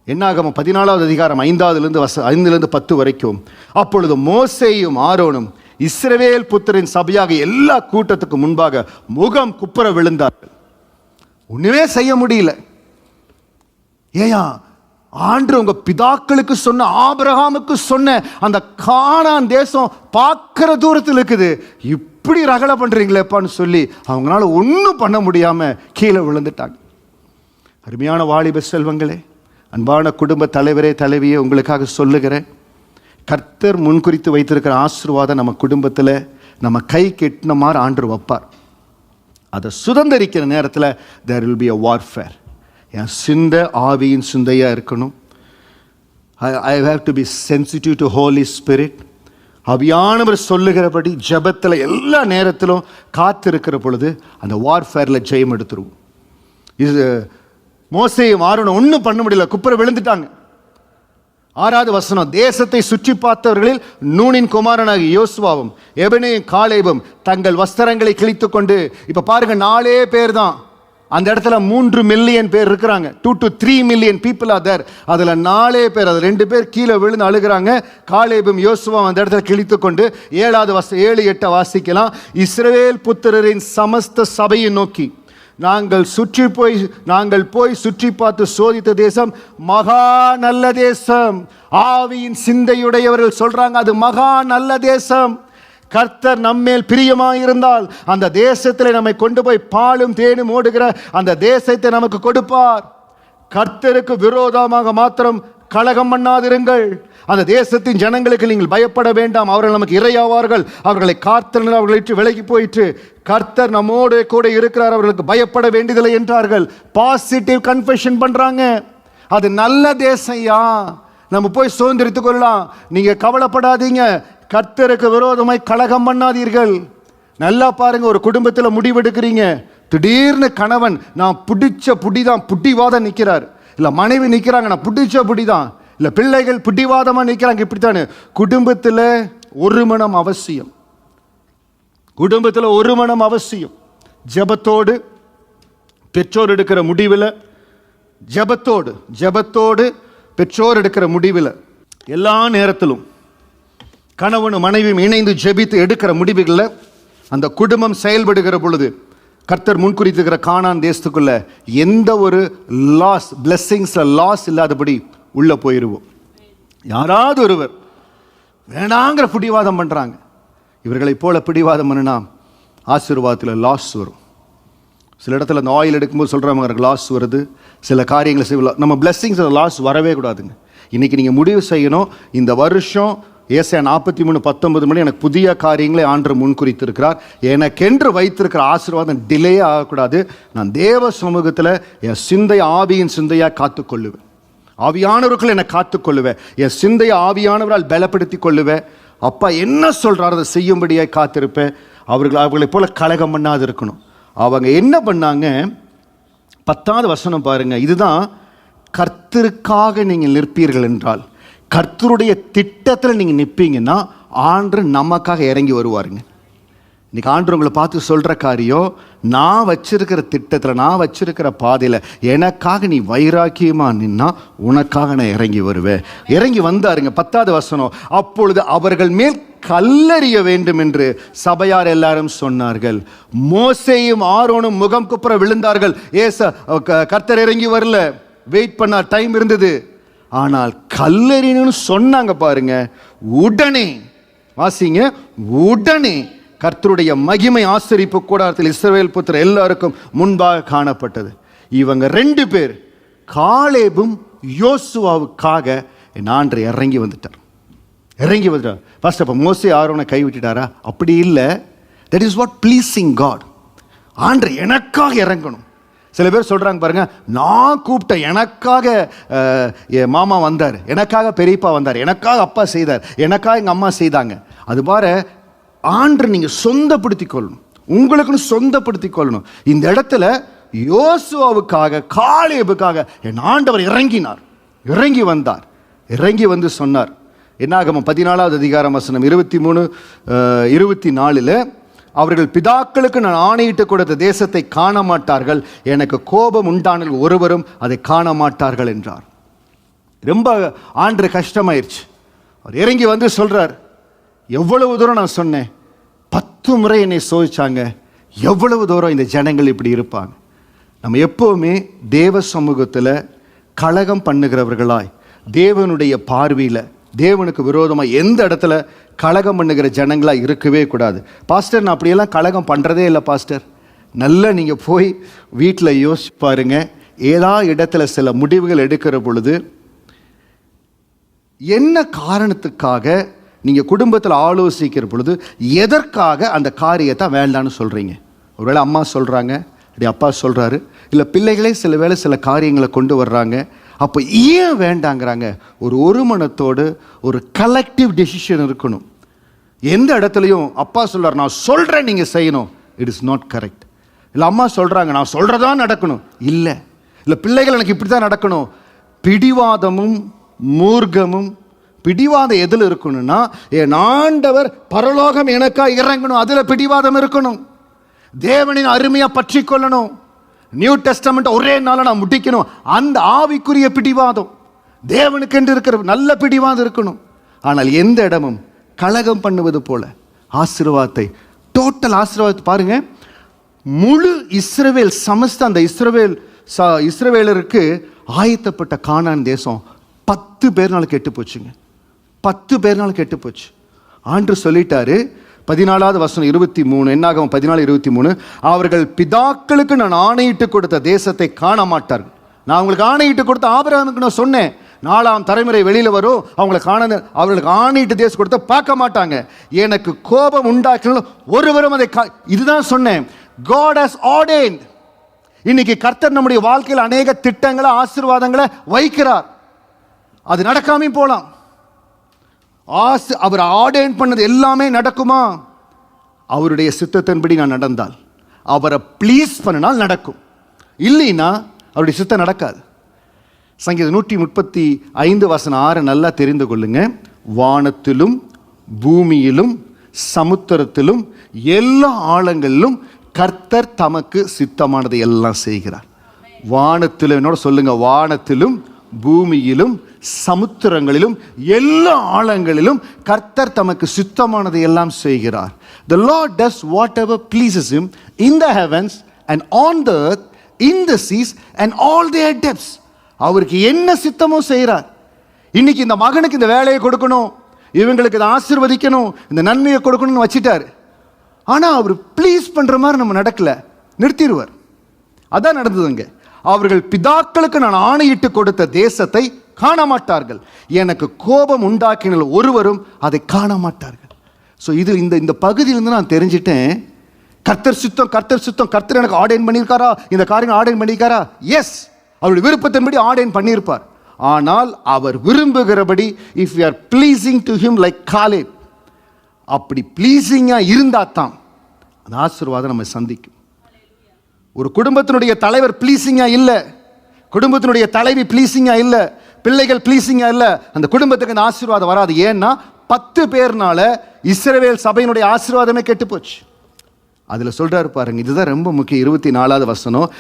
என்னாகமம் 14வது அதிகாரம் 5லேருந்து 10 வரைக்கும். அப்பொழுது மோசேயும் ஆரோனும் இஸ்ரவேல் புத்திரின் சபையாக எல்லா கூட்டத்துக்கு முன்பாக முகம் குப்புற விழுந்தார்கள். ஒண்ணுமே செய்ய முடியல. ஏயா ஆண்டு உங்க பிதாக்களுக்கு சொன்ன, ஆபிரகாமுக்கு சொன்ன அந்த கானான் தேசம் பார்க்கிற தூரத்தில் இருக்குது, இப்படி ரகலை பண்றீங்களேப்பான்னு சொல்லி அவங்களால ஒன்றும் பண்ண முடியாம கீழே விழுந்துட்டாங்க. அருமையான வாலிப செல்வங்களே, அன்பான குடும்ப தலைவரே தலைவியே, உங்களுக்காக சொல்லுகிறேன், கர்த்தர் முன்குறித்து வைத்திருக்கிற ஆசீர்வாதம் நம்ம குடும்பத்தில் நம்ம கை கெட்டின மாதிரி ஆண்டு வைப்பார். அதை சுதந்திரிக்கிற நேரத்தில் there will be a warfare. என் சிந்தை ஆவியின் சிந்தையாக இருக்கணும். I have to be sensitive to Holy Spirit. அவியானவர் சொல்லுகிறபடி ஜெபத்தில் எல்லா நேரத்திலும் காத்திருக்கிற பொழுது அந்த வார்ஃபேரில் ஜெயம் எடுத்துருவோம். இது மோசேயும் ஆரோனும் ஒன்றும் பண்ண முடியல, குப்புற விழுந்துட்டாங்க. 6வது வசனம், தேசத்தை சுற்றி பார்த்தவர்களில் நூனின் குமாரனாகிய யோசுவாவும் எபனேயும் காலேபும் தங்கள் வஸ்திரங்களை கிழித்து கொண்டு, இப்போ பாருங்க 4 பேர் தான் அந்த இடத்துல 3 மில்லியன் பேர் இருக்கிறாங்க. 2 to 3 million people are there. அதில் 4 பேர், அது 2 பேர் கீழே விழுந்து அழுகிறாங்க. காலேபும் யோசுவாவும் அந்த இடத்துல கிழித்து கொண்டு 7 8 வாசிக்கலாம். இஸ்ரவேல் புத்திரரின் சமஸ்த சபையை நோக்கி, நாங்கள் போய் சுற்றி பார்த்து சோதித்த தேசம் மகா நல்ல தேசம். ஆவியின் சிந்தையுடையவர்கள் சொல்றாங்க, அது மகா நல்ல தேசம். கர்த்தர் நம்மேல் பிரியமாயிருந்தால் அந்த தேசத்தில் நம்மை கொண்டு போய் பாலும் தேனும் ஓடுகிற அந்த தேசத்தை நமக்கு கொடுப்பார். கர்த்தருக்கு விரோதமாக மாத்திரம் கலகம் பண்ணாதிருங்கள். அந்த தேசத்தின் ஜனங்களுக்கு நீங்கள் பயப்பட வேண்டாம், அவர்கள் நமக்கு இரையாவார்கள். அவர்களை காத்தனர் அவர்களை விலகி போயிற்று. கர்த்தர் நம்மோடு கூட இருக்கிறார், அவர்களுக்கு பயப்பட வேண்டியதில்லை என்றார்கள். பாசிட்டிவ் கன்ஃபெஷன் பண்றாங்க. அது நல்ல தேசம்யா, நம்ம போய் சுதந்திரித்துக் கொள்ளலாம், நீங்க கவலைப்படாதீங்க, கர்த்தருக்கு விரோதமாய் கலகம் பண்ணாதீர்கள். நல்லா பாருங்க, ஒரு குடும்பத்தில் முடிவெடுக்கிறீங்க, திடீர்னு கணவன் நான் பிடிச்ச புடிதான் புட்டிவாதம் நிற்கிறார், இல்லை மனைவி நிற்கிறாங்க நான் பிடிச்ச புடிதான், இல்லை பிள்ளைகள் பிடிவாதமாக நிற்கிறாங்க. இப்படித்தானே குடும்பத்தில் ஒரு மனம் அவசியம். குடும்பத்தில் ஒரு மனம் அவசியம். ஜெபத்தோடு பெற்றோர் எடுக்கிற முடிவில், ஜெபத்தோடு பெற்றோர் எடுக்கிற முடிவில், எல்லா நேரத்திலும் கணவனும் மனைவியும் இணைந்து ஜெபித்து எடுக்கிற முடிவுகளில் அந்த குடும்பம் செயல்படுகிற பொழுது கர்த்தர் முன்குறித்துக்கிற கானான் தேசத்துக்குள்ள எந்த ஒரு லாஸ் இல்லாதபடி உள்ள போயிடுவோம். யாராவது ஒருவர் வேணாங்கிற பிடிவாதம் பண்றாங்க, இவர்களை போல பிடிவாதம் பண்ணினா ஆசீர்வாதத்தில் லாஸ் வரும். சில இடத்துல அந்த ஆயில் எடுக்கும்போது சொல்கிறாங்க லாஸ் வருது, சில காரியங்களை செய்யலாம். நம்ம பிளெஸ்ஸிங்ஸ் லாஸ் வரவே கூடாதுங்க. இன்றைக்கி நீங்கள் முடிவு செய்யணும், இந்த வருஷம் ஏசாயா 43:19 எனக்கு புதிய காரியங்களை ஆண்டவர் முன்குறித்திருக்கிறார். எனக்கென்று வைத்திருக்கிற ஆசீர்வாதம் டிலே ஆகக்கூடாது. நான் தேவ சமூகத்தில் என் சிந்தையை ஆவியின் சிந்தையாக காத்துக்கொள்ளுவேன். ஆவியானவர்கள் என்னை காத்துக்கொள்ளுவேன். என் சிந்தையை ஆவியானவரால் பலப்படுத்தி கொள்ளுவேன். அப்பா என்ன சொல்கிறார் அதை செய்யும்படியாக காத்திருப்பேன். அவர்களை போல கலகம் பண்ணாது இருக்கணும். அவங்க என்ன பண்ணாங்க? 10வது வசனம் பாருங்க. இதுதான் கர்த்தருக்காக நீங்கள் நிற்பீர்கள் என்றால், கர்த்தருடைய திட்டத்தில் நீங்கள் நிற்பீங்கன்னா ஆண்டு நமக்காக இறங்கி வருவாருங்க. இன்னைக்கு ஆண்டு உங்களை பார்த்து சொல்கிற காரியம், நான் வச்சிருக்கிற திட்டத்தில், நான் வச்சிருக்கிற பாதையில் எனக்காக நீ வைராக்கியமாக நின்னா உனக்காக நான் இறங்கி வருவேன். இறங்கி வந்தாருங்க. 10வது வசனம், அப்பொழுது அவர்கள் மேல் கல்லறிய வேண்டும் என்று சபையார் எல்லாரும் சொன்னார்கள். மோசேயும் ஆரோனும் முகம் குப்புற விழுந்தார்கள். கர்த்தர் இறங்கி வரல, வெயிட் பண்ணார், டைம் இருந்தது. ஆனால் கல்லறின்னு சொன்னாங்க பாருங்க. உடனே வாசிங்க, உடனே கர்த்தருடைய மகிமை ஆசரிப்பு கூடாரத்தில் இஸ்ரவேல் புத்திரர் எல்லாருக்கும் முன்பாக காணப்பட்டது. இவங்க 2 பேர் காலேபும் யோசுவாவுக்காக என் ஆண்டு இறங்கி வந்துட்டார். ஃபர்ஸ்ட் அப்போ மோசே ஆரோனை கைவிட்டுட்டாரா? அப்படி இல்லை. That is what pleasing God. ஆண்டு எனக்காக இறங்கணும். சில பேர் சொல்கிறாங்க பாருங்க, நான் கூப்பிட்டேன், எனக்காக என் மாமா வந்தார், எனக்காக பெரியப்பா வந்தார், எனக்காக அப்பா செய்தார், எனக்காக எங்கள் அம்மா செய்தாங்க. அது பாரு, ஆண்டு நீங்கள் சொந்தப்படுத்தி கொள்ளணும், உங்களுக்குன்னு சொந்தப்படுத்தி கொள்ளணும். இந்த இடத்துல யோசுவாவுக்காக காலேபுக்காக என் ஆண்டவர் இறங்கி வந்தார். இறங்கி வந்து சொன்னார். என்னாகமம் 14வது அதிகாரம் வசனம் 23, 24, அவர்கள் பிதாக்களுக்கு நான் ஆணையிட்டு கொடுத்த தேசத்தை காண மாட்டார்கள், எனக்கு கோபம் உண்டான ஒருவரும் அதை காண மாட்டார்கள் என்றார். ரொம்ப ஆண்டு கஷ்டமாயிருச்சு. அவர் இறங்கி வந்து சொல்றார், எவ்வளவு தூரம் நான் சொன்னேன், 10 முறை என்னை சோதிச்சாங்க, எவ்வளவு தூரம் இந்த ஜனங்கள் இப்படி இருப்பாங்க. நம்ம எப்போவுமே தேவ சமூகத்தில் கலகம் பண்ணுகிறவர்களாய், தேவனுடைய பார்வையில் தேவனுக்கு விரோதமாக எந்த இடத்துல கலகம் பண்ணுகிற ஜனங்களாக இருக்கவே கூடாது. பாஸ்டர், நான் அப்படியெல்லாம் கலகம் பண்ணுறதே இல்லை பாஸ்டர். நல்லா நீங்கள் போய் வீட்டில் யோசிச்சு பாருங்க. ஏதாவது இடத்துல சில முடிவுகள் எடுக்கிற பொழுது என்ன காரணத்துக்காக நீங்கள் குடும்பத்தில் ஆலோசிக்கிற பொழுது எதற்காக அந்த காரியத்தை வேண்டான்னு சொல்கிறீங்க? ஒருவேளை அம்மா சொல்கிறாங்க, அப்படி அப்பா சொல்கிறாரு, இல்லை பிள்ளைகளே சில வேளை சில காரியங்களை கொண்டு வர்றாங்க, அப்போ ஏன் வேண்டாங்கிறாங்க? ஒரு மனத்தோடு ஒரு கலெக்டிவ் டெசிஷன் இருக்கணும். எந்த இடத்துலையும் அப்பா சொல்றார் நான் சொல்கிறேன் நீங்கள் செய்யணும், இட் இஸ் நாட் கரெக்ட். இல்லை அம்மா சொல்கிறாங்க நான் சொல்கிறதான் நடக்கணும், இல்லை பிள்ளைகள் எனக்கு இப்படி தான் நடக்கணும். பிடிவாதமும் மூர்க்கமும், பிடிவாதம் எதில் இருக்கணும்னா என் ஆண்டவர் பரலோகம் எனக்கா இறங்கணும், அதில் பிடிவாதம் இருக்கணும். தேவனின் அருமையாக பற்றி கொள்ளணும், நியூ டெஸ்டமெண்ட் ஒரே நாள நான் முடிக்கணும், அந்த ஆவிக்குரிய பிடிவாதம் தேவனுக்கு என்று இருக்கிற நல்ல பிடிவாதம் இருக்கணும். ஆனால் எந்த இடமும் கலகம் பண்ணுவது போல ஆசீர்வாதத்தை, டோட்டல் ஆசீர்வாதத்தை பாருங்க. முழு இஸ்ரவேல் சமஸ்த அந்த இஸ்ரவேலருக்கு ஆயத்தப்பட்ட கானான் தேசம் 10 பேர்னால கெட்டு போச்சுங்க. 10 பேர்னால கெட்டு போச்சு. ஆண்டவர் சொல்லிட்டாரு 14வது வசனம் 23, என்னாகும் 14:23, அவர்கள் பிதாக்களுக்கு நான் ஆணையிட்டு கொடுத்த தேசத்தை காண மாட்டார்கள். நான் உங்களுக்கு ஆணையிட்டு கொடுத்த ஆபிரகாமுக்கு நான் சொன்னேன் 4ஆம் தலைமுறை வெளியில் வரும், அவர்களுக்கு ஆணையிட்டு தேசம் கொடுத்த பார்க்க மாட்டாங்க, எனக்கு கோபம் உண்டாக்கினாலும் ஒருவரும் அதை இதுதான் சொன்னேன். God has ordained. இன்னைக்கு கர்த்தர் நம்முடைய வாழ்க்கையில் அநேக திட்டங்களை ஆசீர்வாதங்களை வைக்கிறார், அது நடக்காம போலாம். அவர் ஆர்டேன் பண்ணது எல்லாமே நடக்குமா? அவருடைய சித்தத்தின்படி நான் நடந்தால், அவரை ப்ளீஸ் பண்ணினால் நடக்கும், இல்லைன்னா அவருடைய சித்தம் நடக்காது. சங்கீதம் 135 வசனம் 6 நல்லா தெரிந்து கொள்ளுங்க. வானத்திலும் பூமியிலும் சமுத்திரத்திலும் எல்லா ஆழங்களிலும் கர்த்தர் தமக்கு சித்தமானதை எல்லாம் செய்கிறார். வானத்திலும், என்னோட சொல்லுங்க, வானத்திலும் பூமியிலும் சமுத்திரங்களிலும் எல்லா ஆழங்களிலும் கர்த்தர் தமக்கு சித்தமானதை எல்லாம் செய்கிறார். The Lord does whatever pleases him in the heavens and on the earth, in the seas and all their depths. அவருக்கு என்ன சித்தமோ செய்கிறார். இன்னைக்கு இந்த மகனுக்கு இந்த வேலையை கொடுக்கணும், இவங்களுக்கு இதை ஆசீர்வதிக்கணும், இந்த நன்மையை கொடுக்கணும்னு வச்சிட்டாரு. ஆனால் அவர் ப்ளீஸ் பண்ணுற மாதிரி நம்ம நடக்கல, நிறுத்திடுவார். அதான் நடந்ததுங்க. அவர்கள் பிதாக்களுக்கு நான் ஆணையிட்டு கொடுத்த தேசத்தை காண மாட்டார்கள், எனக்கு கோபம் உண்டாக்கினால் ஒருவரும் அதை காண மாட்டார்கள். ஸோ இது இந்த பகுதியிலிருந்து நான் தெரிஞ்சிட்டேன், கர்த்தர் சித்தம், கர்த்தர் சித்தம், கர்த்தர் எனக்கு ஆர்டைன் பண்ணியிருக்காரா, இந்த காரியம் ஆர்டைன் பண்ணியிருக்காரா? எஸ், அவருடைய விருப்பத்தின்படி ஆர்டைன் பண்ணியிருப்பார். ஆனால் அவர் விரும்புகிறபடி, if you are pleasing to him like Caleb, அப்படி ப்ளீசிங்காக இருந்தால் தான் அந்த ஆசீர்வாதம் நம்ம சந்திக்கும். ஒரு குடும்பத்தினுடைய தலைவர் ப்ளீசிங்காக இல்லை, குடும்பத்தினுடைய தலைவி ப்ளீசிங்காக இல்லை, பிள்ளைகள் ப்ளீசிங்காக இல்லை, அந்த குடும்பத்துக்கு அந்த ஆசீர்வாதம் வராது. ஏன்னா 10 பேர்னால இஸ்ரவேல் சபையினுடைய ஆசீர்வாதமே கெட்டு போச்சு. அதில் சொல்றாரு பாருங்க, இதுதான் ரொம்ப முக்கியம். 24வது வசனம்,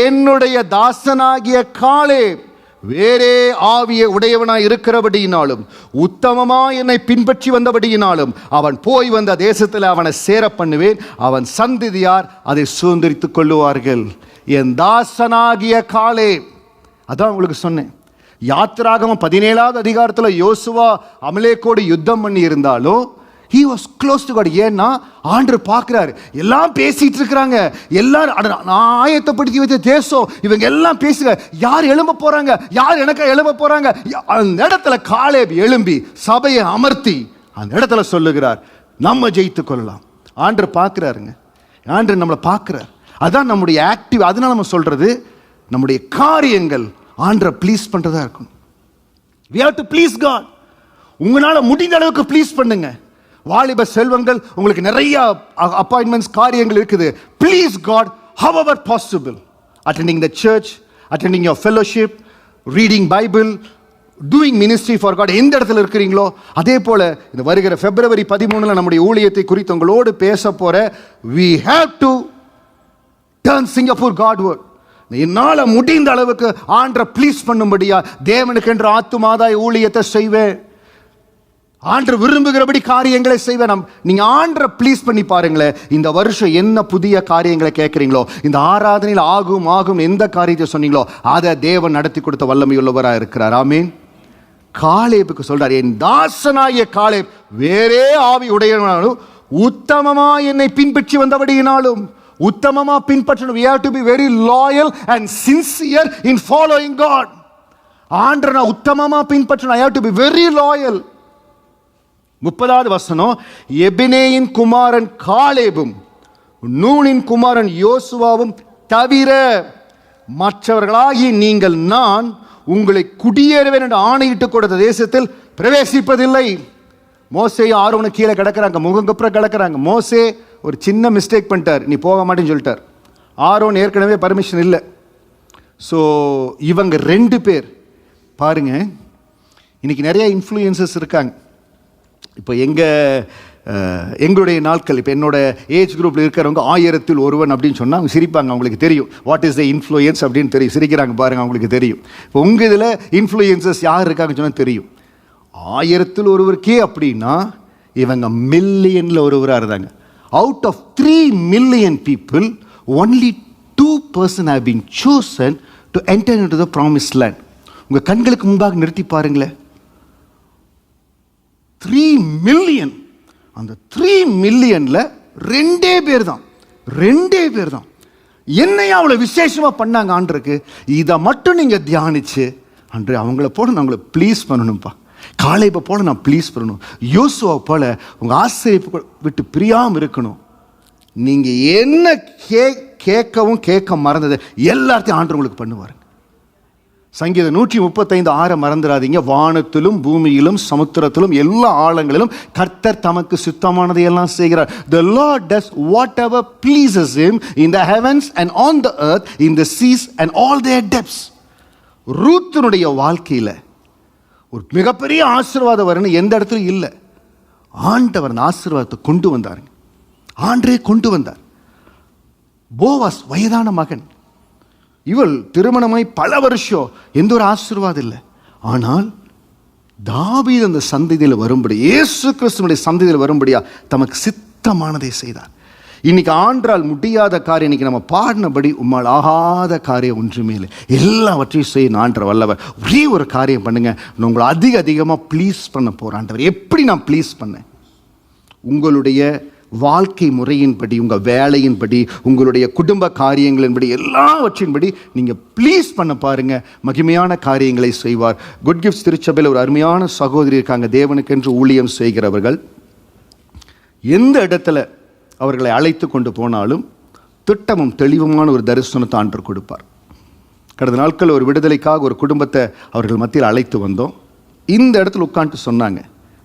என்னுடைய தாசனாகிய காலேப் வேறே ஆவியை உடையவனாய் இருக்கிறபடியினாலும் உத்தமமா என்னை பின்பற்றி வந்தபடியினாலும் அவன் போய் வந்த தேசத்தில் அவனை சேர பண்ணுவேன், அவன் சந்ததியார் அதை சுதந்திரித்துக் கொள்ளுவார்கள். என் தாசனாகிய காலேப். அதான் உங்களுக்கு சொன்னேன், யாத்திராகமம் 17வது அதிகாரத்தில் யோசுவா அமலேக்கோடு யுத்தம் பண்ணி இருந்தாலும் he was close to God. ஏன்னா ஆண்டவர் பார்க்கிறாரு, எல்லாம் பேசிட்டு இருக்கிறாங்க, எல்லாரும் நான் ஆயத்தப்படுத்தி வைத்த தேசம், இவங்க எல்லாம் பேசுங்க, யார் எழும்ப போறாங்க, யார் எனக்கு எழும்ப போறாங்க. அந்த இடத்துல காலேப் எழும்பி சபையை அமர்த்தி அந்த இடத்துல சொல்லுகிறார், நம்ம ஜெயித்து கொள்ளலாம். ஆண்டவர் பார்க்கிறாருங்க, ஆண்டவர் நம்மளை பார்க்கிறார். அதான் நம்முடைய ஆக்டிவ். அதனால நம்ம சொல்றது, நம்முடைய காரியங்கள் ஆண்டரை ப்ளீஸ் பண்றதா இருக்கணும். we have to please God. உங்களால முடிந்த அளவுக்கு ப்ளீஸ் பண்ணுங்க. வாலிப செல்வங்கள், உங்களுக்கு நிறைய அப்பாயின்மெண்ட்ஸ் காரியங்கள் இருக்குது. Please God however possible. Attending the church, attending your fellowship, reading Bible, doing ministry for God. எந்த இடத்துல இருக்கிறீங்களோ அதே போல இந்த வருகிற February 13 நம்முடைய ஊழியத்தை குறித்து உங்களோடு பேச போற we have to turn Singapore Godward. என்னால் முடிந்த அளவுக்கு ஆண்டரை ப்ளீஸ் பண்ணும்படியா தேவனுக்கு என்று ஆத்துமாதாய் ஊழியத்தை செய்வேன், ஆண்டர் விரும்புகிறபடி காரியங்களை செய்வேன். நீங்க ஆண்டரை ப்ளீஸ் பண்ணி பாருங்களேன். இந்த வருஷம் என்ன புதிய காரியங்களை கேட்குறீங்களோ, இந்த ஆராதனையில் ஆகும் எந்த காரியத்தை சொன்னீங்களோ அதை தேவன் நடத்தி கொடுத்த வல்லமையுள்ளவராக இருக்கிறார். ஆமீன். காலேபுக்கு சொல்றார், என் தாசனாகிய காலேப் வேறே ஆவி உடையவனாலும் உத்தமமா என்னை பின்பற்றி வந்தபடியினாலும். உத்தமமா பின்பற்றணும். we have to be very loyal and sincere in following God. ஆண்டரை நான் உத்தமமா பின்பற்றணும். I have to be very loyal. 30வது வசனம், எபினேயின் குமாரன் காலேபும் நூனின் குமாரன் யோசுவாவும் தவிர மற்றவர்களாகி நீங்கள் நான் உங்களை குடியேறுவேன் என்று ஆணையிட்டு கொடுத்த தேசத்தில் பிரவேசிப்பதில்லை. மோசே ஆரோனு கீழே கிடக்கிறாங்க, முகங்கப்புறம் கிடக்கிறாங்க. மோசே ஒரு சின்ன மிஸ்டேக் பண்ணிட்டார், நீ போக மாட்டேன்னு சொல்லிட்டார். ஆரோன் ஏற்கனவே பர்மிஷன் இல்லை. ஸோ இவங்க 2 பேர் பாருங்க, இன்னைக்கு நிறைய இன்ஃப்ளூயன்சஸ் இருக்காங்க. இப்போ எங்களுடைய நாட்கள், இப்போ என்னோட ஏஜ் குரூப்பில் இருக்கிறவங்க 1000ல் ஒருவன் அப்படின்னு சொன்னால் அவங்க சிரிப்பாங்க. அவங்களுக்கு தெரியும் வாட் இஸ் த இன்ஃப்ளூயன்ஸ் அப்படின்னு தெரியும். சிரிக்கிறாங்க பாருங்கள், அவங்களுக்கு தெரியும். இப்போ உங்கள் இதில் இன்ஃப்ளூயன்சஸ் யார் இருக்காங்கன்னு சொன்னால் தெரியும். 1000ல் ஒருவருக்கே அப்படின்னா இவங்க மில்லியனில் ஒருவராக இருந்தாங்க. Out of 3 million people, only 2% have been chosen to enter into the promised land. உங்கள் கண்களுக்கு முன்பாக நிறுத்தி பாருங்களேன், 3 million. அந்த 3 millionல 2 பேர் தான். என்னையா அவ்வளோ விசேஷமாக பண்ணாங்க ஆண்டருக்கு? இதை மட்டும் நீங்கள் தியானிச்சு, அன்று அவங்கள போல நான் உங்களை ப்ளீஸ் பண்ணணும்ப்பா, காலேபை போல நான் ப்ளீஸ் பண்ணணும், யோசுவை போல உங்கள் ஆசிரியப்பு விட்டு பிரியாமல் இருக்கணும். நீங்கள் என்ன கேட்க மறந்தது எல்லாத்தையும் ஆண்டு உங்களுக்கு பண்ணுவாருங்க. சங்கீதம் 135:6 மறந்துடாதீங்க. வானத்திலும் பூமியிலும் சமுத்திரத்திலும் எல்லா ஆழங்களிலும் கர்த்தர் தமக்கு சுத்தமானதை எல்லாம் செய்கிறார். The Lord does whatever pleases him in the heavens and on the earth, in the seas and all their depths. ரூத்தினுடைய வாழ்க்கையில் ஒரு மிகப்பெரிய ஆசீர்வாதம் வரணும் எந்த இடத்துலையும் இல்லை. ஆண்டவர் அந்த ஆசீர்வாதத்தை கொண்டு வந்தாருங்க. ஆண்டரே கொண்டு வந்தார். போவாஸ் வயதான மகன், இவள் திருமணமாய் பல வருஷம், எந்த ஒரு ஆசீர்வாதம் இல்லை. ஆனால் தாவீது அந்த சந்ததியில் வரும்படி, இயேசு கிறிஸ்துவினுடைய சந்ததியில் வரும்படியா தமக்கு சித்தமானதை செய்தார். இன்னைக்கு ஆண்டால் முடியாத காரியம், இன்னைக்கு நம்ம பாடினபடி உம்மால் ஆகாத காரியம் ஒன்றுமே இல்லை, எல்லாவற்றையும் செய்ய ஆண்டர் வல்லவர். ஒரே ஒரு காரியம் பண்ணுங்க, நான் உங்களை அதிகமாக ப்ளீஸ் பண்ண போகிறேன். ஆண்டவர் எப்படி நான் ப்ளீஸ் பண்ணேன்? உங்களுடைய வாழ்க்கை முறையின்படி, உங்கள் வேலையின்படி, உங்களுடைய குடும்ப காரியங்களின்படி, எல்லாவற்றின்படி நீங்கள் ப்ளீஸ் பண்ண பாருங்கள், மகிமையான காரியங்களை செய்வார். குட் கிஃப்ட்ஸ் திருச்சபையில் ஒரு அருமையான சகோதரி இருக்காங்க, தேவனுக்கென்று ஊழியம் செய்கிறவர்கள். எந்த இடத்துல அவர்களை அழைத்து கொண்டு போனாலும் திட்டமும் தெளிவுமான ஒரு தரிசனத்தை ஆண்டவர் கொடுப்பார். கடந்த நாட்கள் ஒரு விடுதலைக்காக ஒரு குடும்பத்தை அவர்கள் மத்தியில் அழைத்து வந்தோம். இந்த இடத்துல உட்காந்துட்டு சொன்னாங்க,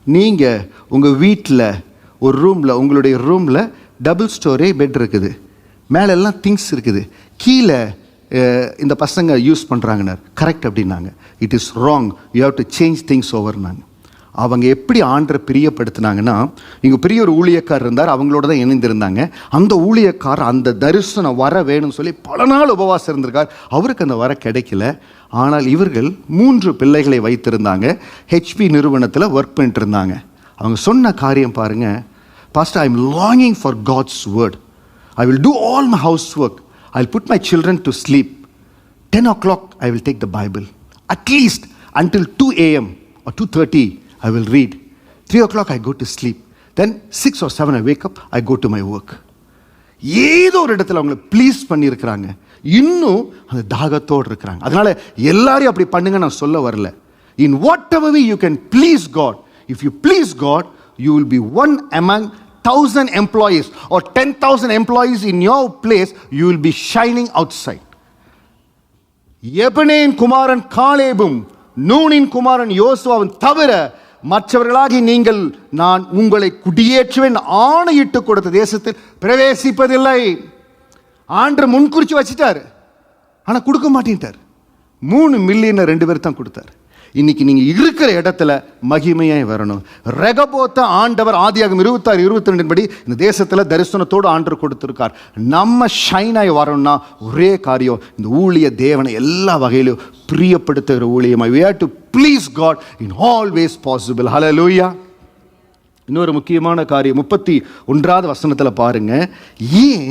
நீங்கள் உங்கள் வீட்டில் ஒரு ரூமில், உங்களுடைய ரூமில் டபுள் ஸ்டோரே பெட் இருக்குது, மேலெல்லாம் திங்ஸ் இருக்குது, கீழே இந்த பசங்க யூஸ் பண்ணுறாங்கன்னார். கரெக்ட் அப்படின்னாங்க. It is wrong, you have to change things ஓவர்னாங்க. அவங்க எப்படி ஆண்டரை பிரியப்படுத்தினாங்கன்னா, இங்கே பெரிய ஒரு ஊழியக்காரர் இருந்தார், அவங்களோட தான் இணைந்திருந்தாங்க. அந்த ஊழியக்காரர் அந்த தரிசனம் வர வேணும்னு சொல்லி பல நாள் உபவாசம் இருந்திருக்கார். அவருக்கு அந்த வர கிடைக்கல. ஆனால் இவர்கள் 3 பிள்ளைகளை வைத்திருந்தாங்க, ஹெச்பி நிறுவனத்தில் ஒர்க் பண்ணிட்டு இருந்தாங்க. அவங்க சொன்ன காரியம் பாருங்கள், Pastor, I am longing for God's word. I will do all my housework. I will put my children to sleep. 10 o'clock, I will take the Bible. At least until 2 a.m. or 2:30, I will read. 3 o'clock, I go to sleep. Then 6 or 7, I wake up, I go to my work. ஏதோ ஒரு இடத்துல அவங்களை ப்ளீஸ் பண்ணியிருக்கிறாங்க, இன்னும் அந்த தாகத்தோடு இருக்கிறாங்க. அதனால எல்லாரையும் அப்படி பண்ணுங்க நான் சொல்ல வரல. In whatever way you can please God, if you please God, you will be one among 1,000 employees or 10,000 employees in your place. You will be shining outside. எபனேயின் குமாரன் காலேபும் நூனின் குமாரன் யோசுவாவும் தவிர மற்றவர்களாகி நீங்கள் நான் உங்களை குடியேற்றுவேன் ஆணையிட்டு கொடுத்த தேசத்தில் பிரவேசிப்பதில்லை. ஆண்டவர் முன்குறிச்சு வச்சிட்டாரு, ஆனால் கொடுக்க மாட்டேன்ட்டார். 3 மில்லியன் 2 பேர் தான் கொடுத்தார். இன்னைக்கு நீங்கள் இருக்கிற இடத்துல மகிமையாய் வரணும். ரெகபோத்தை ஆண்டவர் ஆதியாகமம் 26:22 படி இந்த தேசத்தில் தரிசனத்தோடு ஆண்டவர் கொடுத்துருக்கார். நம்ம ஷைனாய் வரணும்னா ஒரே காரியம், இந்த ஊழிய தேவனை எல்லா வகையிலும் பிரியப்படுத்துகிற ஊழியமாய். we have to please God in all ways possible. hallelujah. இன்னொரு முக்கியமான காரியம் 31வது வசனத்தில் பாருங்க, ஏன்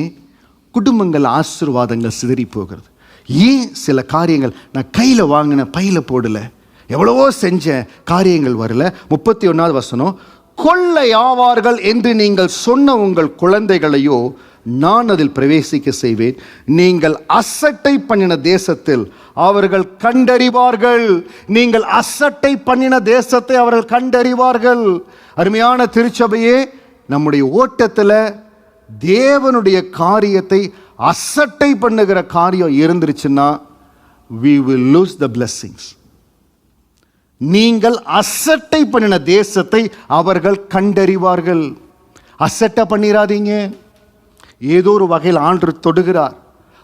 குடும்பங்கள் ஆசீர்வாதங்கள் சிதறி போகிறது? ஏன் சில காரியங்கள் நான் கையில் வாங்கின பையில் போடலை, எவ்வளவோ செஞ்ச காரியங்கள் வரல? 31வது வசனம், கொள்ளையாவார்கள் என்று நீங்கள் சொன்ன உங்கள் குழந்தைகளையோ நான் அதில் பிரவேசிக்க செய்வேன். நீங்கள் அசட்டை பண்ணின தேசத்தில் அவர்கள் கண்டறிவார்கள். நீங்கள் அசட்டை பண்ணின தேசத்தை அவர்கள் கண்டறிவார்கள். அருமையான திருச்சபையே, நம்முடைய ஓட்டத்தில் தேவனுடைய காரியத்தை அசட்டை பண்ணுகிற காரியம் இருந்துருச்சுன்னா we will lose the blessings. நீங்கள் அசட்டை பண்ணின தேசத்தை அவர்கள் கண்டறிவார்கள். அசட்டை பண்ணிடாதீங்க. ஏதோ ஒரு வகையில் ஆண்டு தொடுகிறார்,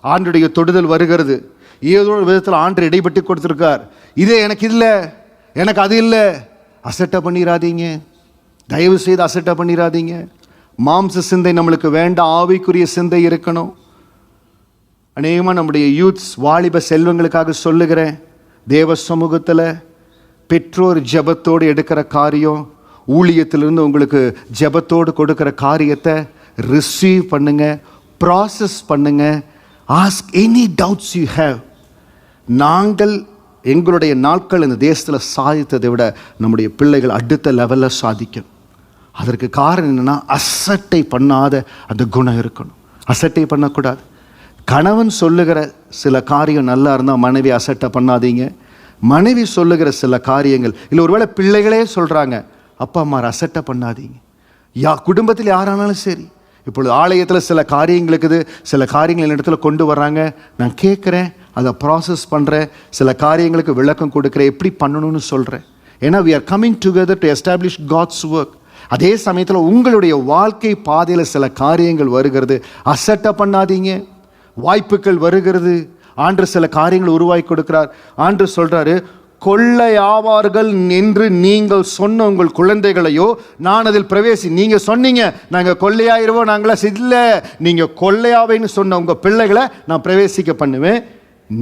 ஆண்டுடைய தொடுதல் வருகிறது. ஏதோ ஒரு விதத்தில் ஆண்டு இடைப்பட்டு கொடுத்துருக்கார். இதே எனக்கு இல்லை, எனக்கு அது இல்லை. அசட்டை பண்ணிடாதீங்க, தயவு செய்து அசட்டை பண்ணிடாதீங்க. மாம்ச சிந்தை நம்மளுக்கு வேண்டாம், ஆவிக்குரிய சிந்தை இருக்கணும். அநேகமாக நம்முடைய யூத்ஸ், வாலிப செல்வங்களுக்காக சொல்லுகிறேன், தேவ சமூகத்தில் பெற்றோர் ஜெபத்தோடு எடுக்கிற காரியம், ஊழியத்திலிருந்து உங்களுக்கு ஜெபத்தோடு கொடுக்கிற காரியத்தை ரிசீவ் பண்ணுங்க, ப்ராசஸ் பண்ணுங்க. Ask any doubts you have. நாங்கள் எங்களுடைய நாட்கள் இந்த தேசத்தில் சாதித்ததை விட நம்முடைய பிள்ளைகள் அடுத்த லெவலில் சாதிக்கும். அதற்கு காரணம் என்னென்னா, அசட்டை பண்ணாத அந்த குணம் இருக்கணும். அசட்டை பண்ணக்கூடாது. கணவன் சொல்லுகிற சில காரியம் நல்லா இருந்தால் மனைவி அசட்டை பண்ணாதீங்க. மனைவி சொல்லுகிற சில காரியங்கள் இல்லை, ஒருவேளை பிள்ளைகளே சொல்கிறாங்க, அப்பா அம்மா அசட்டை பண்ணாதீங்க. குடும்பத்தில் யாரானாலும் சரி. இப்பொழுது ஆலயத்தில் சில காரியங்கள் இருக்குது, சில காரியங்கள் இடத்துல கொண்டு வர்றாங்க, நான் கேட்குறேன், அதை ப்ராசஸ் பண்ணுறேன், சில காரியங்களுக்கு விளக்கம் கொடுக்குறேன், எப்படி பண்ணணும்னு சொல்கிறேன். ஏன்னா we are coming together to establish God's work. அதே சமயத்தில் உங்களுடைய வாழ்க்கை பாதையில் சில காரியங்கள் வருகிறது, அசட்டை பண்ணாதீங்க. வாய்ப்புகள் வருகிறது, ஆண்டு சில காரியங்கள் உருவாக்கி கொடுக்கிறார். ஆண்டு சொல்கிறாரு, கொள்ளையாவார்கள் என்று நீங்கள் சொன்ன உங்கள் குழந்தைகளையோ நான் அதில் பிரவேசி. நீங்கள் சொன்னீங்க நாங்கள் கொள்ளையாயிருவோம், நாங்களா இல்லை, நீங்கள் கொள்ளையாவேன்னு சொன்ன உங்கள் பிள்ளைகளை நான் பிரவேசிக்க பண்ணுவேன்.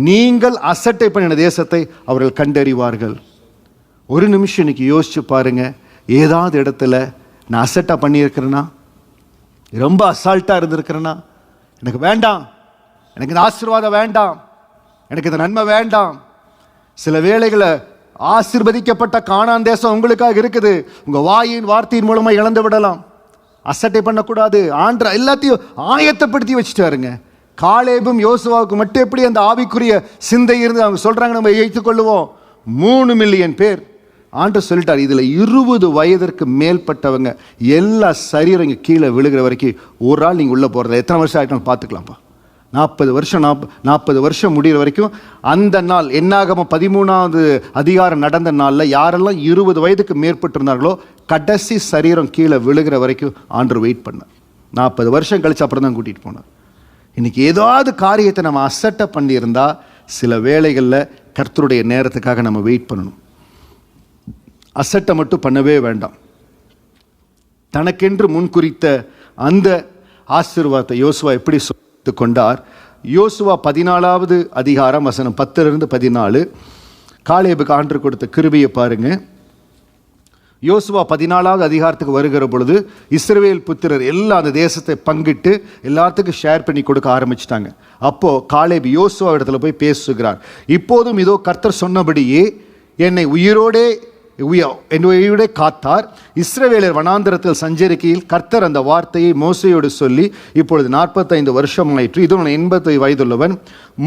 நீங்கள் அசட்டை பண்ணின தேசத்தை அவர்கள் கண்டறிவார்கள். ஒரு நிமிஷம் இன்னைக்கு யோசிச்சு பாருங்க, ஏதாவது இடத்துல நான் அசட்டை பண்ணியிருக்கிறேன்னா, ரொம்ப அசால்ட்டாக இருந்திருக்கிறேன்னா, எனக்கு வேண்டாம், எனக்கு இந்த ஆசீர்வாதம் வேண்டாம், எனக்கு இந்த நன்மை வேண்டாம். சில வேளைகளை ஆசீர்வதிக்கப்பட்ட கானான் தேசம் உங்களுக்காக இருக்குது, உங்கள் வாயின் வார்த்தையின் மூலமாக இழந்து விடலாம். அசட்டை பண்ணக்கூடாது. ஆண்டு எல்லாத்தையும் ஆயத்தப்படுத்தி வச்சுட்டாருங்க. காலேபும் யோசுவாவுக்கு மட்டும் எப்படி அந்த ஆவிக்குரிய சிந்தை இருந்து அவங்க சொல்கிறாங்க, நம்ம ஏற்றுக்கொள்ளுவோம். 3 மில்லியன் பேர் ஆண்டு சொல்லிட்டார். இதில் 20 வயதிற்கு மேற்பட்டவங்க எல்லா சரீரம் இங்கே கீழே விழுகிற வரைக்கும் ஒரு ஆள் நீங்கள் உள்ளே போகிறத எத்தனை வருஷம் ஆகிட்டோம் பார்த்துக்கலாம்ப்பா. 40 வருஷம் முடிகிற வரைக்கும் அந்த நாள் என்னாகம 13வது அதிகாரம் நடந்த நாளில் யாரெல்லாம் 20 வயதுக்கு மேற்பட்டிருந்தார்களோ கடைசி சரீரம் கீழே விழுகிற வரைக்கும் ஆண்டு வெயிட் பண்ணார். 40 வருஷம் கழிச்சு அப்புறம் தான் கூட்டிகிட்டு போனார். இன்றைக்கி ஏதாவது காரியத்தை நம்ம அசட்டை பண்ணியிருந்தால் சில வேளைகளில் கர்த்தருடைய நேரத்துக்காக நம்ம வெயிட் பண்ணணும். அசட்டை மட்டும் பண்ணவே வேண்டாம். தனக்கென்று முன்குறித்த அந்த ஆசீர்வாதத்தை யோசுவா எப்படி சொல்லித்து கொண்டார்? யோசுவா 14வது அதிகாரம் வசனம் 10-14 காலேபுக்கு ஆண்டு கொடுத்த கிருபையை பாருங்க. யோசுவா 14வது அதிகாரத்துக்கு வருகிற பொழுது இஸ்ரவேல் புத்திரர் எல்லாம் அந்த தேசத்தை பங்கிட்டு எல்லாத்துக்கும் ஷேர் பண்ணி கொடுக்க ஆரம்பிச்சிட்டாங்க. அப்போது காலேப் யோசுவா இடத்துல போய் பேசுகிறார். இப்போதும் இதோ கர்த்தர் சொன்னபடியே என்னை உயிரோடே காத்தார். இஸ்ரவேலர் வனாந்திரத்தில் சஞ்சரிக்கையில் கர்த்தர் அந்த வார்த்தையை மோசேயோடு சொல்லி, இப்பொழுது 45 வருஷம் ஆயிற்று, இது 80 வயதுள்ளவன்.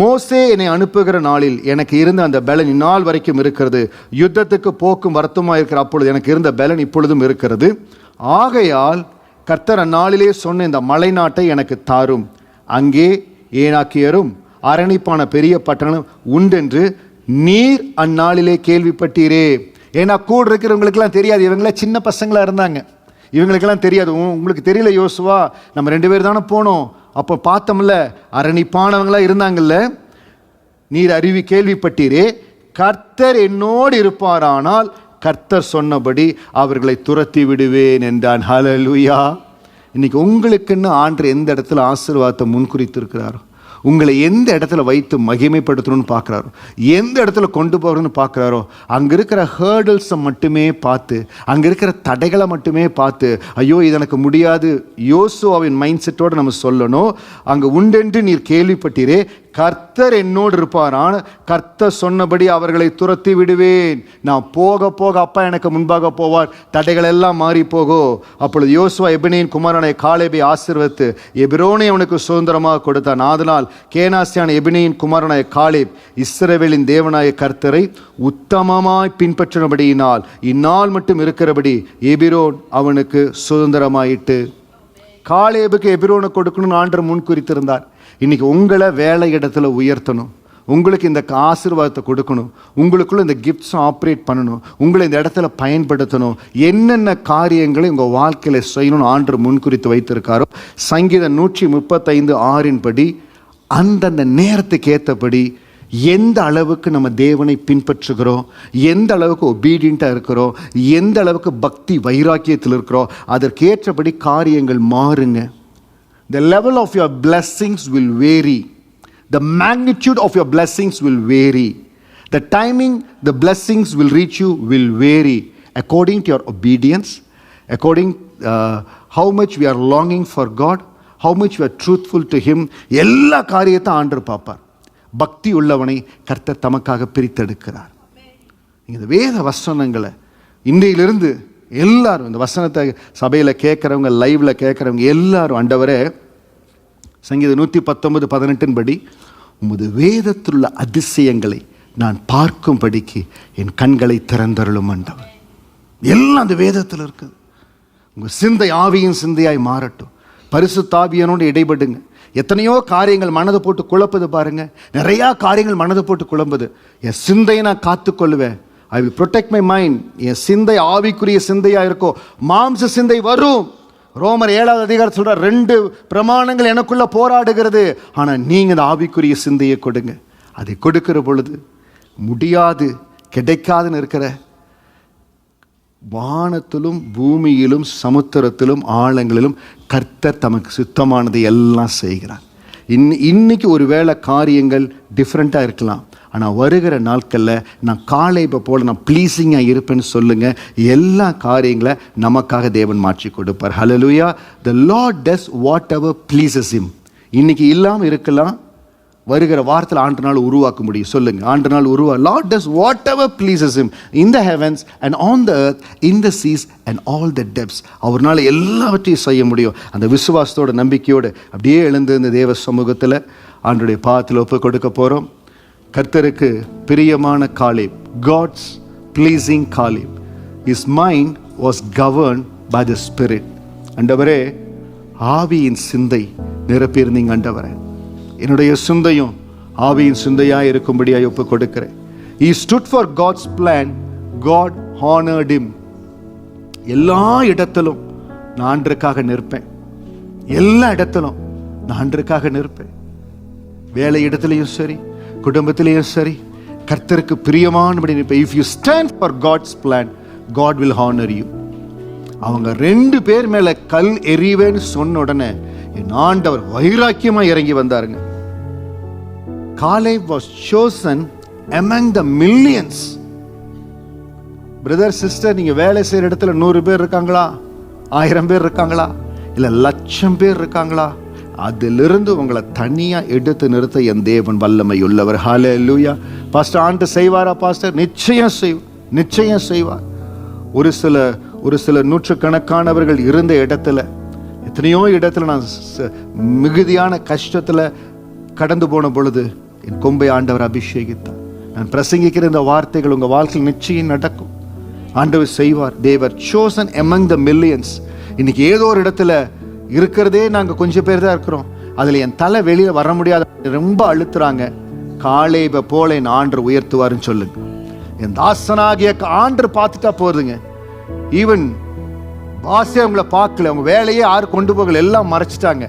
மோசே என்னை அனுப்புகிற நாளில் எனக்கு இருந்த அந்த பலன் இந்நாள் வரைக்கும் இருக்கிறது. யுத்தத்துக்கு போக்கும் வருத்தமாக இருக்கிற அப்பொழுது எனக்கு இருந்த பலன் இப்பொழுதும் இருக்கிறது. ஆகையால் கர்த்தர் அந்நாளிலே சொன்ன இந்த மலை நாட்டை எனக்கு தாரும். அங்கே ஏனாக்கியரும் அரணிப்பான பெரிய பட்டணம் உண்டென்று நீர் அந்நாளிலே கேள்விப்பட்டீரே. ஏன்னா கூட இருக்கிறவங்களுக்கெல்லாம் தெரியாது, இவங்கள சின்ன பசங்களாக இருந்தாங்க, இவங்களுக்கெல்லாம் தெரியாது. உங்களுக்கு தெரியல யோசுவா, நம்ம 2 பேர் தானே போனோம், அப்போ பார்த்தோம்ல அரணிப்பானவங்களாம் இருந்தாங்கல்ல. நீர் கேள்விப்பட்டீரே, கர்த்தர் என்னோடு இருப்பாரானால் கர்த்தர் சொன்னபடி அவர்களை துரத்தி விடுவேன் என்றான். ஹல்லேலூயா. இன்னைக்கு உங்களுக்குன்னு ஆண்டு எந்த இடத்துல ஆசீர்வாதத்தை முன்குறித்திருக்கிறாரோ, உங்களை எந்த இடத்துல வைத்து மகிமைப்படுத்தணும்னு பார்க்குறாரோ, எந்த இடத்துல கொண்டு போகணும்னு பார்க்குறாரோ, அங்கே இருக்கிற ஹேர்டல்ஸை மட்டுமே பார்த்து, அங்கே இருக்கிற தடைகளை மட்டுமே பார்த்து, ஐயோ இது எனக்கு முடியாது, யோசுவாவின் மைண்ட் செட்டோடு நம்ம சொல்லணும். அங்கே உண்டென்று நீர் கேள்விப்பட்டீரே, கர்த்தர் என்னோடு இருப்பாரான், கர்த்தர் சொன்னபடி அவர்களை துரத்தி விடுவேன். நான் போக போக அப்பா எனக்கு முன்பாக போவார், தடைகள் எல்லாம் மாறி போகும். அப்பொழுது யோசுவா எபினியின் குமாரனை காலேபை ஆசீர்வதித்து எபிரோனை அவனுக்கு சுதந்திரமாக கொடுத்தான். ஆதலால் கேனாசியான எபினியின் குமாரனாய காலேப் இஸ்ரவேலின் தேவனாய கர்த்தரை உத்தமமாய் பின்பற்றினபடியினால் இந்நாள் மட்டும் இருக்கிறபடி எபிரோன் அவனுக்கு சுதந்திரமாயிட்டு. காலேபுக்கு எபிரோனை கொடுக்கணும்னு ஆண்டவர் முன் குறித்திருந்தார். இன்னைக்கு உங்களை வேலை இடத்துல உயர்த்தணும், உங்களுக்கு இந்த ஆசீர்வாதத்தை கொடுக்கணும், உங்களுக்குள்ள இந்த கிஃப்ட்ஸ் ஆப்ரேட் பண்ணணும், உங்களை இந்த இடத்துல பயன்படுத்தணும், என்னென்ன காரியங்களை உங்கள் வாழ்க்கையில் செய்யணும்னு ஆண்டவர் முன்குறித்து வைத்திருக்காரோ சங்கீதம் 135:6 படி அந்தந்த நேரத்துக்கு ஏற்றபடி எந்த அளவுக்கு நம்ம தேவனை பின்பற்றுகிறோம், எந்த அளவுக்கு ஒபீடியண்ட்டாக இருக்கிறோம், எந்த அளவுக்கு பக்தி வைராக்கியத்தில் இருக்கிறோம், அதற்கேற்றபடி காரியங்கள் மாறுங்க. The level of your blessings will vary. The magnitude of your blessings will vary. The timing the blessings will reach you will vary according to your obedience, according how much we are longing for God, how much we are truthful to Him. எல்லா காரியத்தை ஆண்டவர் பார்ப்பார். பக்தி உள்ளவனை கர்த்தர் தமக்காக பிரித்தெடுக்கிறார். இந்த வேத வசனங்களை இன்றையிலிருந்து எல்லாரும் இந்த வசனத்தை சபையில் கேட்குறவங்க, லைவில் கேட்குறவங்க எல்லாரும், ஆண்டவரே சங்கீதம் 119:18 படி உமது வேதத்திலுள்ள அதிசயங்களை நான் பார்க்கும்படிக்கு என் கண்களை திறந்தருளும் ஆண்டவர். எல்லாம் அந்த வேதத்தில் இருக்குது. உங்கள் சிந்தை ஆவியின் சிந்தையாய் மாறட்டும். பரிசுத்த ஆவியானோடு இடைபடுங்க. எத்தனையோ காரியங்கள் மனதை போட்டு குழப்பது பாருங்க, நிறையா காரியங்கள் மனதை போட்டு குழம்புது. என் சிந்தையை நான் காத்துக்கொள்ளுவேன். I will protect my mind. என் சிந்தை ஆவிக்குரிய சிந்தையாக இருக்கும். மாம்ச சிந்தை வரும். ரோமர் 7வது அதிகாரம் சொல்ற 2 பிரமாணங்கள் எனக்குள்ள போராடுகிறது. ஆனால் நீங்கள் இந்த ஆவிக்குரிய சிந்தையை கொடுங்க. அதை கொடுக்கிற பொழுது முடியாது கிடைக்காதுன்னு இருக்கிற வானத்திலும் பூமியிலும் சமுத்திரத்திலும் ஆழங்களிலும் கர்த்தர் தமக்கு சுத்தமானதை எல்லாம் செய்கிறார். இன்னைக்கு ஒரு வேளை காரியங்கள் டிஃப்ரெண்ட்டாக இருக்கலாம், ஆனால் வருகிற நாட்களில் நான் காலேபை போல நான் ப்ளீஸிங்காக இருப்பேன்னு சொல்லுங்கள். எல்லா காரியங்களை நமக்காக தேவன் மாற்றி கொடுப்பார். ஹல்லேலூயா. The Lord does whatever pleases Him. இன்னைக்கு இல்லாமல் இருக்கலாம், வருகிற வாரத்தில் ஆண்டு நாள் உருவாக்க முடியும். சொல்லுங்க, ஆண்டு நாள் Lord does whatever pleases Him in the heavens and on the earth, in the seas and all the depths. அவர்னால எல்லாவற்றையும் செய்ய முடியும். அந்த விசுவாசத்தோட நம்பிக்கையோடு அப்படியே எழுந்து இந்த தேவ சமூகத்தில் ஆண்டுடைய பாதத்தில் ஒப்பு கொடுக்க போகிறோம். கர்த்தருக்கு பிரியமான Caleb, God's pleasing Caleb. His mind was governed by the Spirit. ஆண்டவரே, ஆவியின் சிந்தை நிரப்பியிருந்தீங்க. ஆண்டவரே, என்னுடைய சிந்தையும் ஆவியின் சிந்தையாக இருக்கும்படியாக ஒப்பு கொடுக்கிறேன். He stood for God's plan. God honored him. எல்லா இடத்திலும் நான் ஆண்டவருக்காக நிற்பேன். எல்லா இடத்திலும் நான் ஆண்டவருக்காக நிற்பேன். வேலை இடத்துலையும் சரி, குடும்பத்திலையும் சரி, கர்த்தருக்கு பிரியமானபடி நிற்பேன். If you stand for God's plan, God will honor you. அவங்க 2 பேர் மேல கல் எறிவேன்னு சொன்ன உடனே என் ஆண்டவர் வைராக்கியமா இறங்கி வந்தாருங்க. Caleb was chosen among the millions. Brother sister, நீங்க வேலை செய்யற இடத்துல 100 பேர் இருக்காங்களா, 1000 பேர் இருக்காங்களா, இல்ல 1,00,000 பேர் இருக்காங்களா, அதிலிருந்து உங்களை தனியா எடுத்து நிறுத்த என் தேவன் வல்லமை உள்ளவர். ஹல்லேலூயா. பாஸ்டர், ஆண்டு செய்வாரா பாஸ்டர்? நிச்சயம் செய்வார். ஒரு சில நூற்றுக்கணக்கானவர்கள் இருந்த இடத்துல, எத்தனையோ இடத்துல நான் மிகுதியான கஷ்டத்துல கடந்து போன பொழுது என் கொம்பை ஆண்டவர் அபிஷேகித்தார். நான் பிரசங்கிக்கிற இந்த வார்த்தைகள் உங்க வாழ்க்கையில் நிச்சயம் நடக்கும். ஆண்டவர் செய்வார். They were chosen among the millions. இன்னைக்கு ஏதோ ஒரு இடத்துல இருக்கிறதே நாங்க கொஞ்சம் பேர் தான் இருக்கிறோம், அதுல என் தலை வெளியே வர முடியாத ரொம்ப அழுத்துறாங்க. காலேபை போல என் ஆண்டவர் உயர்த்துவாருன்னு சொல்லுங்க. என் தாசனாகிய ஆண்டவர் பார்த்துட்டா போதுங்க. ஈவன் பாசே அவங்கள பார்க்கல, அவங்க வேலையே யாரும் கொண்டு போகல, எல்லாம் மறைச்சிட்டாங்க.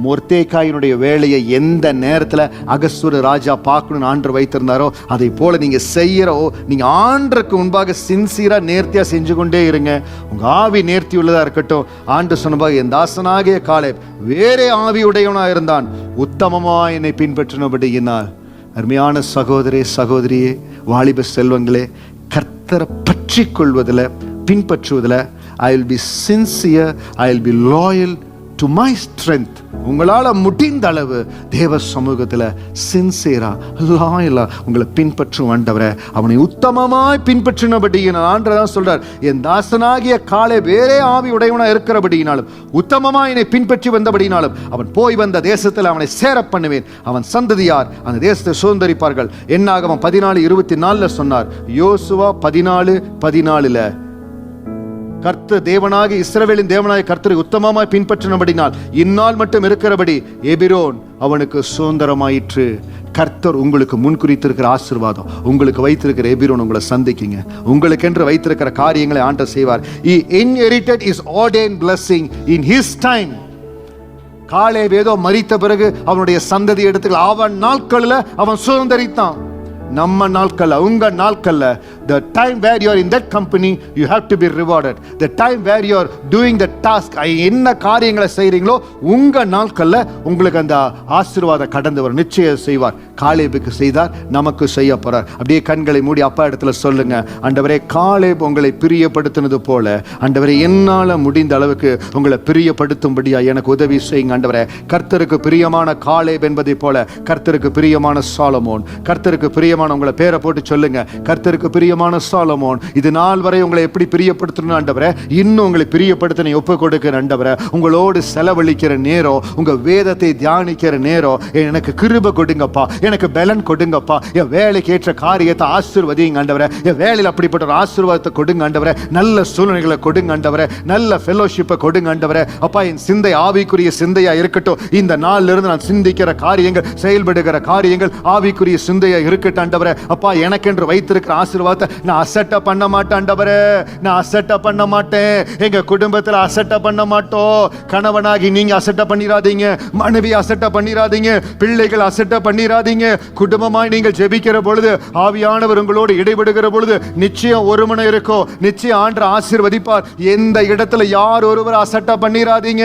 மொர்தேக்காயினுடைய வேலையை எந்த நேரத்தில் அகஸ்வர ராஜா பார்க்கணும்னு ஆண்டவர் வைத்திருந்தாரோ அதை போல நீங்க செய்யறோ, நீங்க ஆண்டருக்கு முன்பாக சின்சியரா நேர்த்தியா செஞ்சு கொண்டே இருங்க. உங்க ஆவி நேர்த்தி உள்ளதா இருக்கட்டும். ஆண்டு சொன்னபாக என் தாசனாகிய காலேப் வேறே ஆவி உடையவனா இருந்தான், உத்தமமா என்னை பின்பற்றினபடியினால். அருமையான சகோதரே சகோதரியே, வாலிப செல்வங்களே, கர்த்தரை பற்றி கொள்வதில் பின்பற்றுவதில் I will be sincere, I will be loyal to my strength. உங்களால் முடிந்த அளவு தேவ சமூகத்தில் சின்சியரா லாயலா உங்களை பின்பற்றும் ஆண்டவரை, அவனை உத்தமமாய் பின்பற்றினபடி ஆண்டவர் சொல்றார், என் தாசனாகிய காலே வேறே ஆவி உடையவனா இருக்கிறபடியினாலும் உத்தமமாய் என்னை பின்பற்றி வந்தபடினாலும் அவன் போய் வந்த தேசத்தில் அவனை சேர பண்ணுவேன், அவன் சந்ததியார் அந்த தேசத்தை சுதந்தரிப்பார்கள். என்னாகமம் 14:24 சொன்னார். யோசுவா 14:14 தேவனாக இஸ்ரவேலின் தேவனாய கர்த்தரை உத்தமமாய் பின்பற்றினபடினால் இந்நாள் மட்டும் இருக்கிறபடி எபிரோன் அவனுக்கு சுதந்திரமாயிற்று. கர்த்தர் உங்களுக்கு முன்குறித்திருக்கிற ஆசீர்வாதம், உங்களுக்கு வைத்திருக்கிற எபிரோன் உங்களை சந்திக்குங்க. உங்களுக்கு என்று வைத்திருக்கிற காரியங்களை ஆண்டவர் செய்வார். He inherited his ordained blessing in his time. Caleb ஏதோ மரித்த பிறகு அவனுடைய சந்ததி எடுத்து அவன் நாட்களில் அவன் சுதந்திரித்தான். நம்ம நாட்கள்ல, உங்க நாட்கள்ல, the time where you are in that company you have to be rewarded. The time where you are doing the task, என்ன காரியங்களை செய்றீங்களோ உங்க நாட்கள்ல உங்களுக்கு அந்த ஆசீர்வாதம் கடந்து வரும். நிச்சயம் செய்வார். காலேபுக்கு செய்தார், நமக்கு செய்ய போறார். அப்படியே கண்களை மூடி அப்பா இடத்துல சொல்லுங்க, ஆண்டவரே காலேப் உங்களை பிரியப்படுத்தினது போல ஆண்டவரே என்னால முடிந்த அளவுக்கு உங்களை பிரியப்படுத்தும்படியா எனக்கு உதவி செய்யுங்க ஆண்டவரே. கர்த்தருக்கு பிரியமான காலேப் என்பதை போல கர்த்தருக்கு பிரியமான சாலமோன், கர்த்தருக்கு பிரியமான, உங்களை பேரை போட்டு சொல்லுங்க, கர்த்தருக்கு பிரியமான சாலமோன். இது நாள் வரை உங்களை எப்படி பிரியப்படுத்தணும் ஆண்டவரே, இன்னும் உங்களை பிரியப்படுத்த ஒப்பு கொடுக்கிற ஆண்டவரே. உங்களோடு செலவழிக்கிற நேரம், உங்க வேதத்தை தியானிக்கிற நேரம், எனக்கு கிருபை கொடுங்கப்பா, எனக்கு பலன் கொடுங்கப்பா, என் வேலைக்கு ஏற்ற காரியத்தை ஆசீர்வதிங்க ஆண்டவரே. என் வேலையில் அப்படிப்பட்ட ஒரு ஆசீர்வாதத்தை கொடுங்க ஆண்டவரே. நல்ல சூழ்நிலைகளை கொடுங்க ஆண்டவரே. நல்ல ஃபெலோஷிப்பை கொடுங்க ஆண்டவரே. அப்பா என் சிந்தை ஆவிக்குரிய சிந்தையா இருக்கட்டும். இந்த நாளிலிருந்து இருந்து நான் சிந்திக்கிற காரியங்கள், செயல்படுகிற காரியங்கள் ஆவிக்குரிய சிந்தையா இருக்கட்டும் ஆண்டவரே. அப்பா எனக்கென்று வைத்திருக்கிற ஆசீர்வாதத்தை நான் அசட்டை பண்ண மாட்டேன் ஆண்டவரே. நான் அசட்டை பண்ண மாட்டேன். எங்க குடும்பத்தில் அசட்டை பண்ண மாட்டோம். கணவனாகி நீங்க அசட்டை பண்ணிராதீங்க, மனைவி அசட்டை பண்ணிராதீங்க, பிள்ளைகள் அசட்டை பண்ணிராதீங்க. குடும்பமாய் நீங்கள் ஜெபிக்கிற பொழுது, ஆவியானவர் உங்களோடு இடைபடுகிற பொழுது நிச்சயம் ஒரு மனம் இருக்கும். நிச்சயம் ஆண்டவர் ஆசீர்வதிப்பார். எந்த இடத்துல யார் ஒருவர் அசட்டை பண்ணிராதீங்க.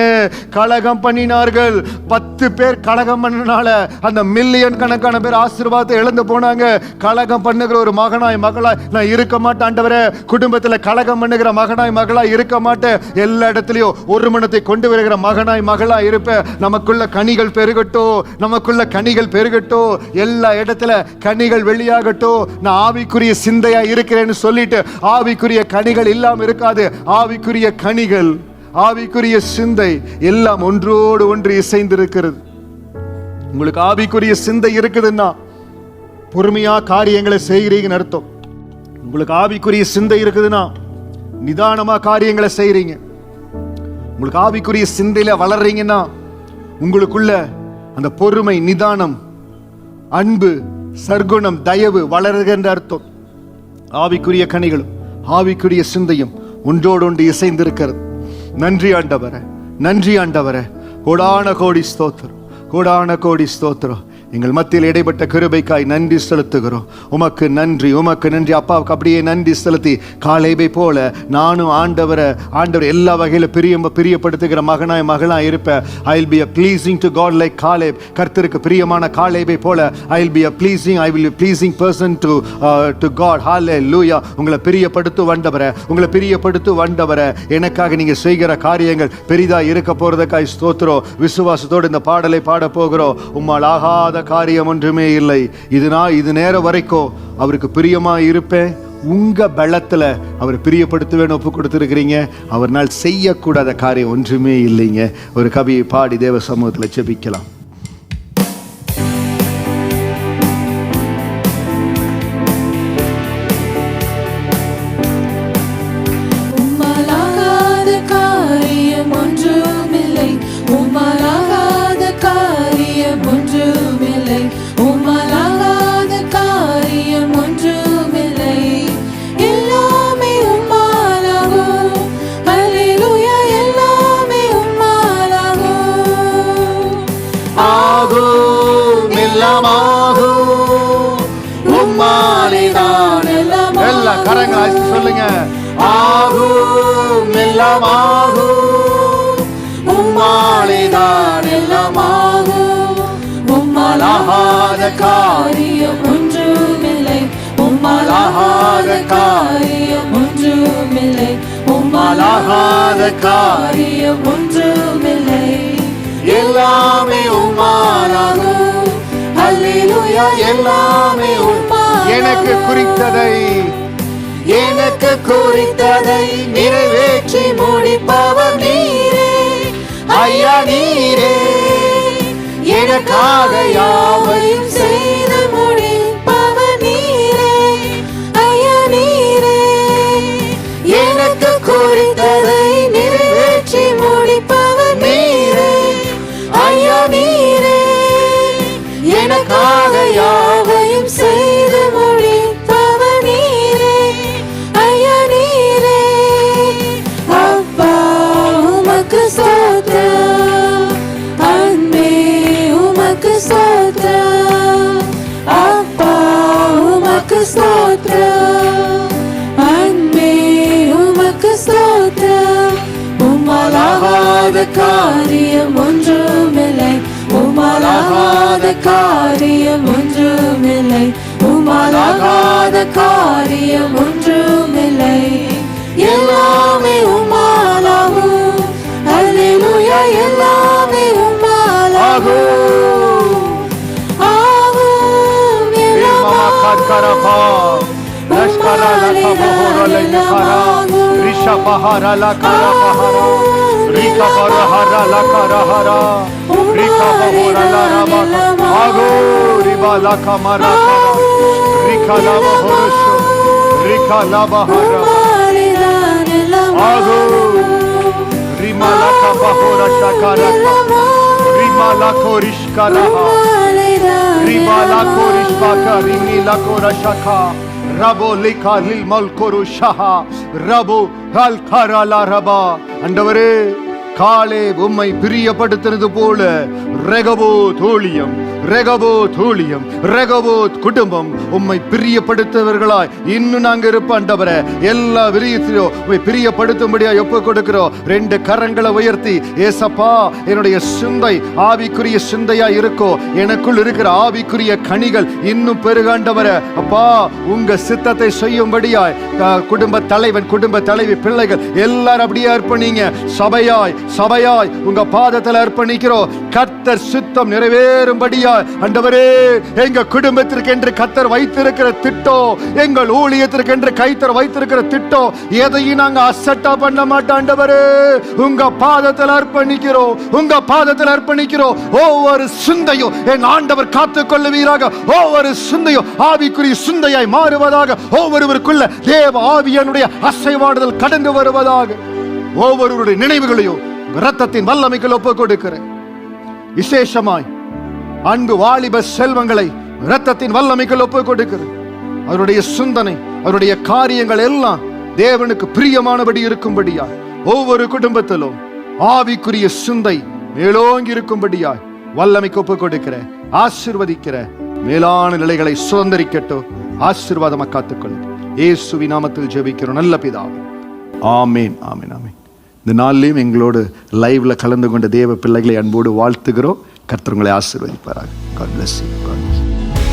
கலகம் பண்ணினார்கள். 10 பேர் கலகம் பண்ணனால அந்த மில்லியன் கணக்கான பேர் ஆசீர்வாதத்தை இழந்து போனாங்க. கலகம் பண்ணுகிற ஒரு மகனாய் மகளாய் நான் இருக்க மாட்டேன் ஆண்டவரே. குடும்பத்தில் கலகம் பண்ணுகிற மகனாய் மகளாய் இருக்க மாட்டேன். எல்லா இடத்துலயும் ஒரு மனத்தை கொண்டு வருகிற மகனாய் மகளாய் இருப்பேன். நமக்குள்ள கனிகள் பெருகட்டும், நமக்குள்ள கனிகள் பெருகட்டும், எல்லா இடத்துல கனிகள் வெளியாகட்டும். நான் ஆவிக்குரிய சிந்தையா இருக்கிறேன்னு சொல்லிட்டு ஆவிக்குரிய கனிகள் இல்லாம இருக்காது. ஆவிக்குரிய கனிகள், ஆவிக்குரிய சிந்தை எல்லாம் ஒன்றோடு ஒன்று இசைந்திருக்கிறது. உங்களுக்கு ஆவிக்குரிய சிந்தை இருக்குதுன்னா பொறுமையா காரியங்களை செய்கிறீங்கன்னு அர்த்தம். உங்களுக்கு ஆவிக்குரிய சிந்தை இருக்குதுன்னா நிதானமா காரியங்களை செய்றீங்க. உங்களுக்கு ஆவிக்குரிய சிந்தையில வளர்றீங்கன்னா உங்களுக்குள்ள அந்த பொறுமை, நிதானம், அன்பு, சர்க்குணம், தயவு வளருகின்ற அர்த்தம். ஆவிக்குரிய கனிகளும் ஆவிக்குரிய சிந்தையும் ஒன்றோடு ஒன்று இசைந்திருக்கிறது. நன்றி ஆண்டவரே, நன்றி ஆண்டவரே. கோடான கோடி ஸ்தோத்திரம், கோடான கோடி ஸ்தோத்திரம். எங்கள் மத்தியில் இடைப்பட்ட கிருபைக்காய் நன்றி செலுத்துகிறோம். உமக்கு நன்றி, உமக்கு நன்றி. அப்பாவுக்கு அப்படியே நன்றி செலுத்தி காலேபை போல நானும் ஆண்டவரை எல்லா வகையில் பிரியப்படுத்துகிற மகனாய் மகளாய் இருப்பேன். I will be a pleasing to God like Caleb. கர்த்தருக்கு பிரியமான காலேபை போல I will be a pleasing person to God. Hallelujah. உங்களை பிரியப்படுத்து வந்தவரே, உங்களை பிரியப்படுத்து வந்தவரே. எனக்காக நீங்க செய்கிற காரியங்கள் பெரிதா இருக்க போறதுக்காய் ஸ்தோத்திரம். விசுவாசத்தோடு இந்த பாடலை பாட போகிறோம். உம்மால் ஆகாத காரியம் ஒன்றுமே இல்லை. இது நேரம் வரைக்கும் அவருக்கு பிரியமா இருப்பேன். உங்க பலத்துல அவர் பிரியப்படுத்துவேன்னு ஒப்பு கொடுத்துருக்கிறீங்க. அவர்னால் செய்யக்கூடாத காரியம் ஒன்றுமே இல்லைங்க. ஒரு கவியை பாடி தேவ சமூகத்தில் ஜெபிக்கலாம். கரங்களை சொல்லுங்க. ஆகும் எல்லாம் ஆகும், உம்மாலேதான் எல்லாம் ஆகும். உம்மால் ஆகாத காரியம் ஒன்றுமில்லை, உம்மால் ஆகாத காரியம் ஒன்றுமில்லை, உம்மால் ஆகாத காரியம் ஒன்றுமில்லை. எல்லாமே உம்மாலாகும். அல்லேலூயா. எல்லாமே எனக்கு குறித்ததை நிறைவேற்றி முடிப்பவர் நீரே ஐயா, நீரே. எனக்காக யாவையும் செய்து முடிப்பவர் நீரே ஐயா, நீரே. எனக்கு குறித்த காரியம் ஒன்றுமில்லை, உம்மாலாகாத காரியம் ஒன்றுமில்லை, உம்மாலாகாத காரியம் ஒன்றுமில்லை. எல்லாமே உம்மாலாகும், அல்லேலூயா, எல்லாமே உம்மாலாகும். ஆகும் எல்லாமாகும், ரபோ லிகா லில் மல்கோரு ஷஹா ரபோ ஹல் கரலா ரபா. ஆண்டவரே, காலே உம்மை பிரியப்படுத்தினது போல ரெகபோ தோழியம், ரெகபோ தோழியம், ரெகபோ குடும்பம் உம்மை பிரியப்படுத்தவர்களாய் இன்னும் நாங்க இருப்போம். ஆண்டவரே, எல்லா விரியத்திலும் உம்மை பிரியப்படுத்தும்படியா ஒப்பு கொடுக்கிறோம். 2 கரங்களை உயர்த்தி, ஏசப்பா, என்னுடைய சிந்தை ஆவிக்குரிய சிந்தையா இருக்கோ, எனக்குள் இருக்கிற ஆவிக்குரிய கனிகள் இன்னும் பெருகாண்டவரே. அப்பா, உங்க சித்தத்தை செய்யும்படியாய் குடும்ப தலைவன், குடும்ப தலைவி, பிள்ளைகள் எல்லாரும் அப்படியே அர்ப்பணிங்க. சபையாய் சபையாய் உங்க பாதத்தில் அர்ப்பணிக்கிறோம். கர்த்தர் சித்தம் நிறைவேறும்படியாய் ஆண்டவரே, எங்க குடும்பத்திற்கு என்று கர்த்தர் வைத்திருக்கிற திட்டம், எங்கள் ஊழியத்திற்கு என்று கைத்தர் வைத்திருக்கிற திட்டம், எதையும் நாங்க அசட்டா பண்ண மாட்டோம். ஆண்டவரே, உங்க பாதத்தில் அர்ப்பணிக்கிறோம், உங்க பாதத்தில் அர்ப்பணிக்கிறோம். ஒவ்வொரு சிந்தையும் என் ஆண்டவர் காத்துக் கொள்ளுவீராக. ஒவ்வொரு சிந்தையும் ஆவிக்குரிய சிந்தையாய் மாறுவதாக. ஒவ்வொருவருக்குள்ள தேவ ஆவியனுடைய அசைவாடுதல் கடந்து வருவதாக. ஒவ்வொருவருடைய நினைவுகளையும் இரத்தத்தின் வல்லமைக்குள் ஒப்புக் கொடுக்கிறேன். விசேஷமாய் அன்பு வாலிப செல்வங்களை இரத்தத்தின் வல்லமைக்குள் ஒப்புக் கொடுக்கிறேன். அவருடைய சிந்தனை, அவருடைய காரியங்கள் எல்லாம் தேவனுக்கு பிரியமானபடி இருக்கும்படியா ஒவ்வொரு குடும்பத்திலும் ஆவிக்குரிய சிந்தை மேலோங்கி இருக்கும்படியாய் வல்லமைக்கு ஒப்புக் கொடுக்கிற, ஆசீர்வதிக்கிற, மேலான நிலைகளை சுதந்திரிக்கட்டும். ஆசீர்வாதமா காத்துக்கொள்ளுங்க. இயேசுவின் நாமத்தில் ஜெபிக்கிறோம் நல்ல பிதாவே. ஆமேன், ஆமேன், ஆமேன். இந்த நாளிலையும் எங்களோடு லைவ்ல கலந்து கொண்ட தேவ பிள்ளைகளை அன்போடு வாழ்த்துகிறோம். கர்த்தர் உங்களை ஆசீர்வதிப்பாராக. God bless you. God bless you.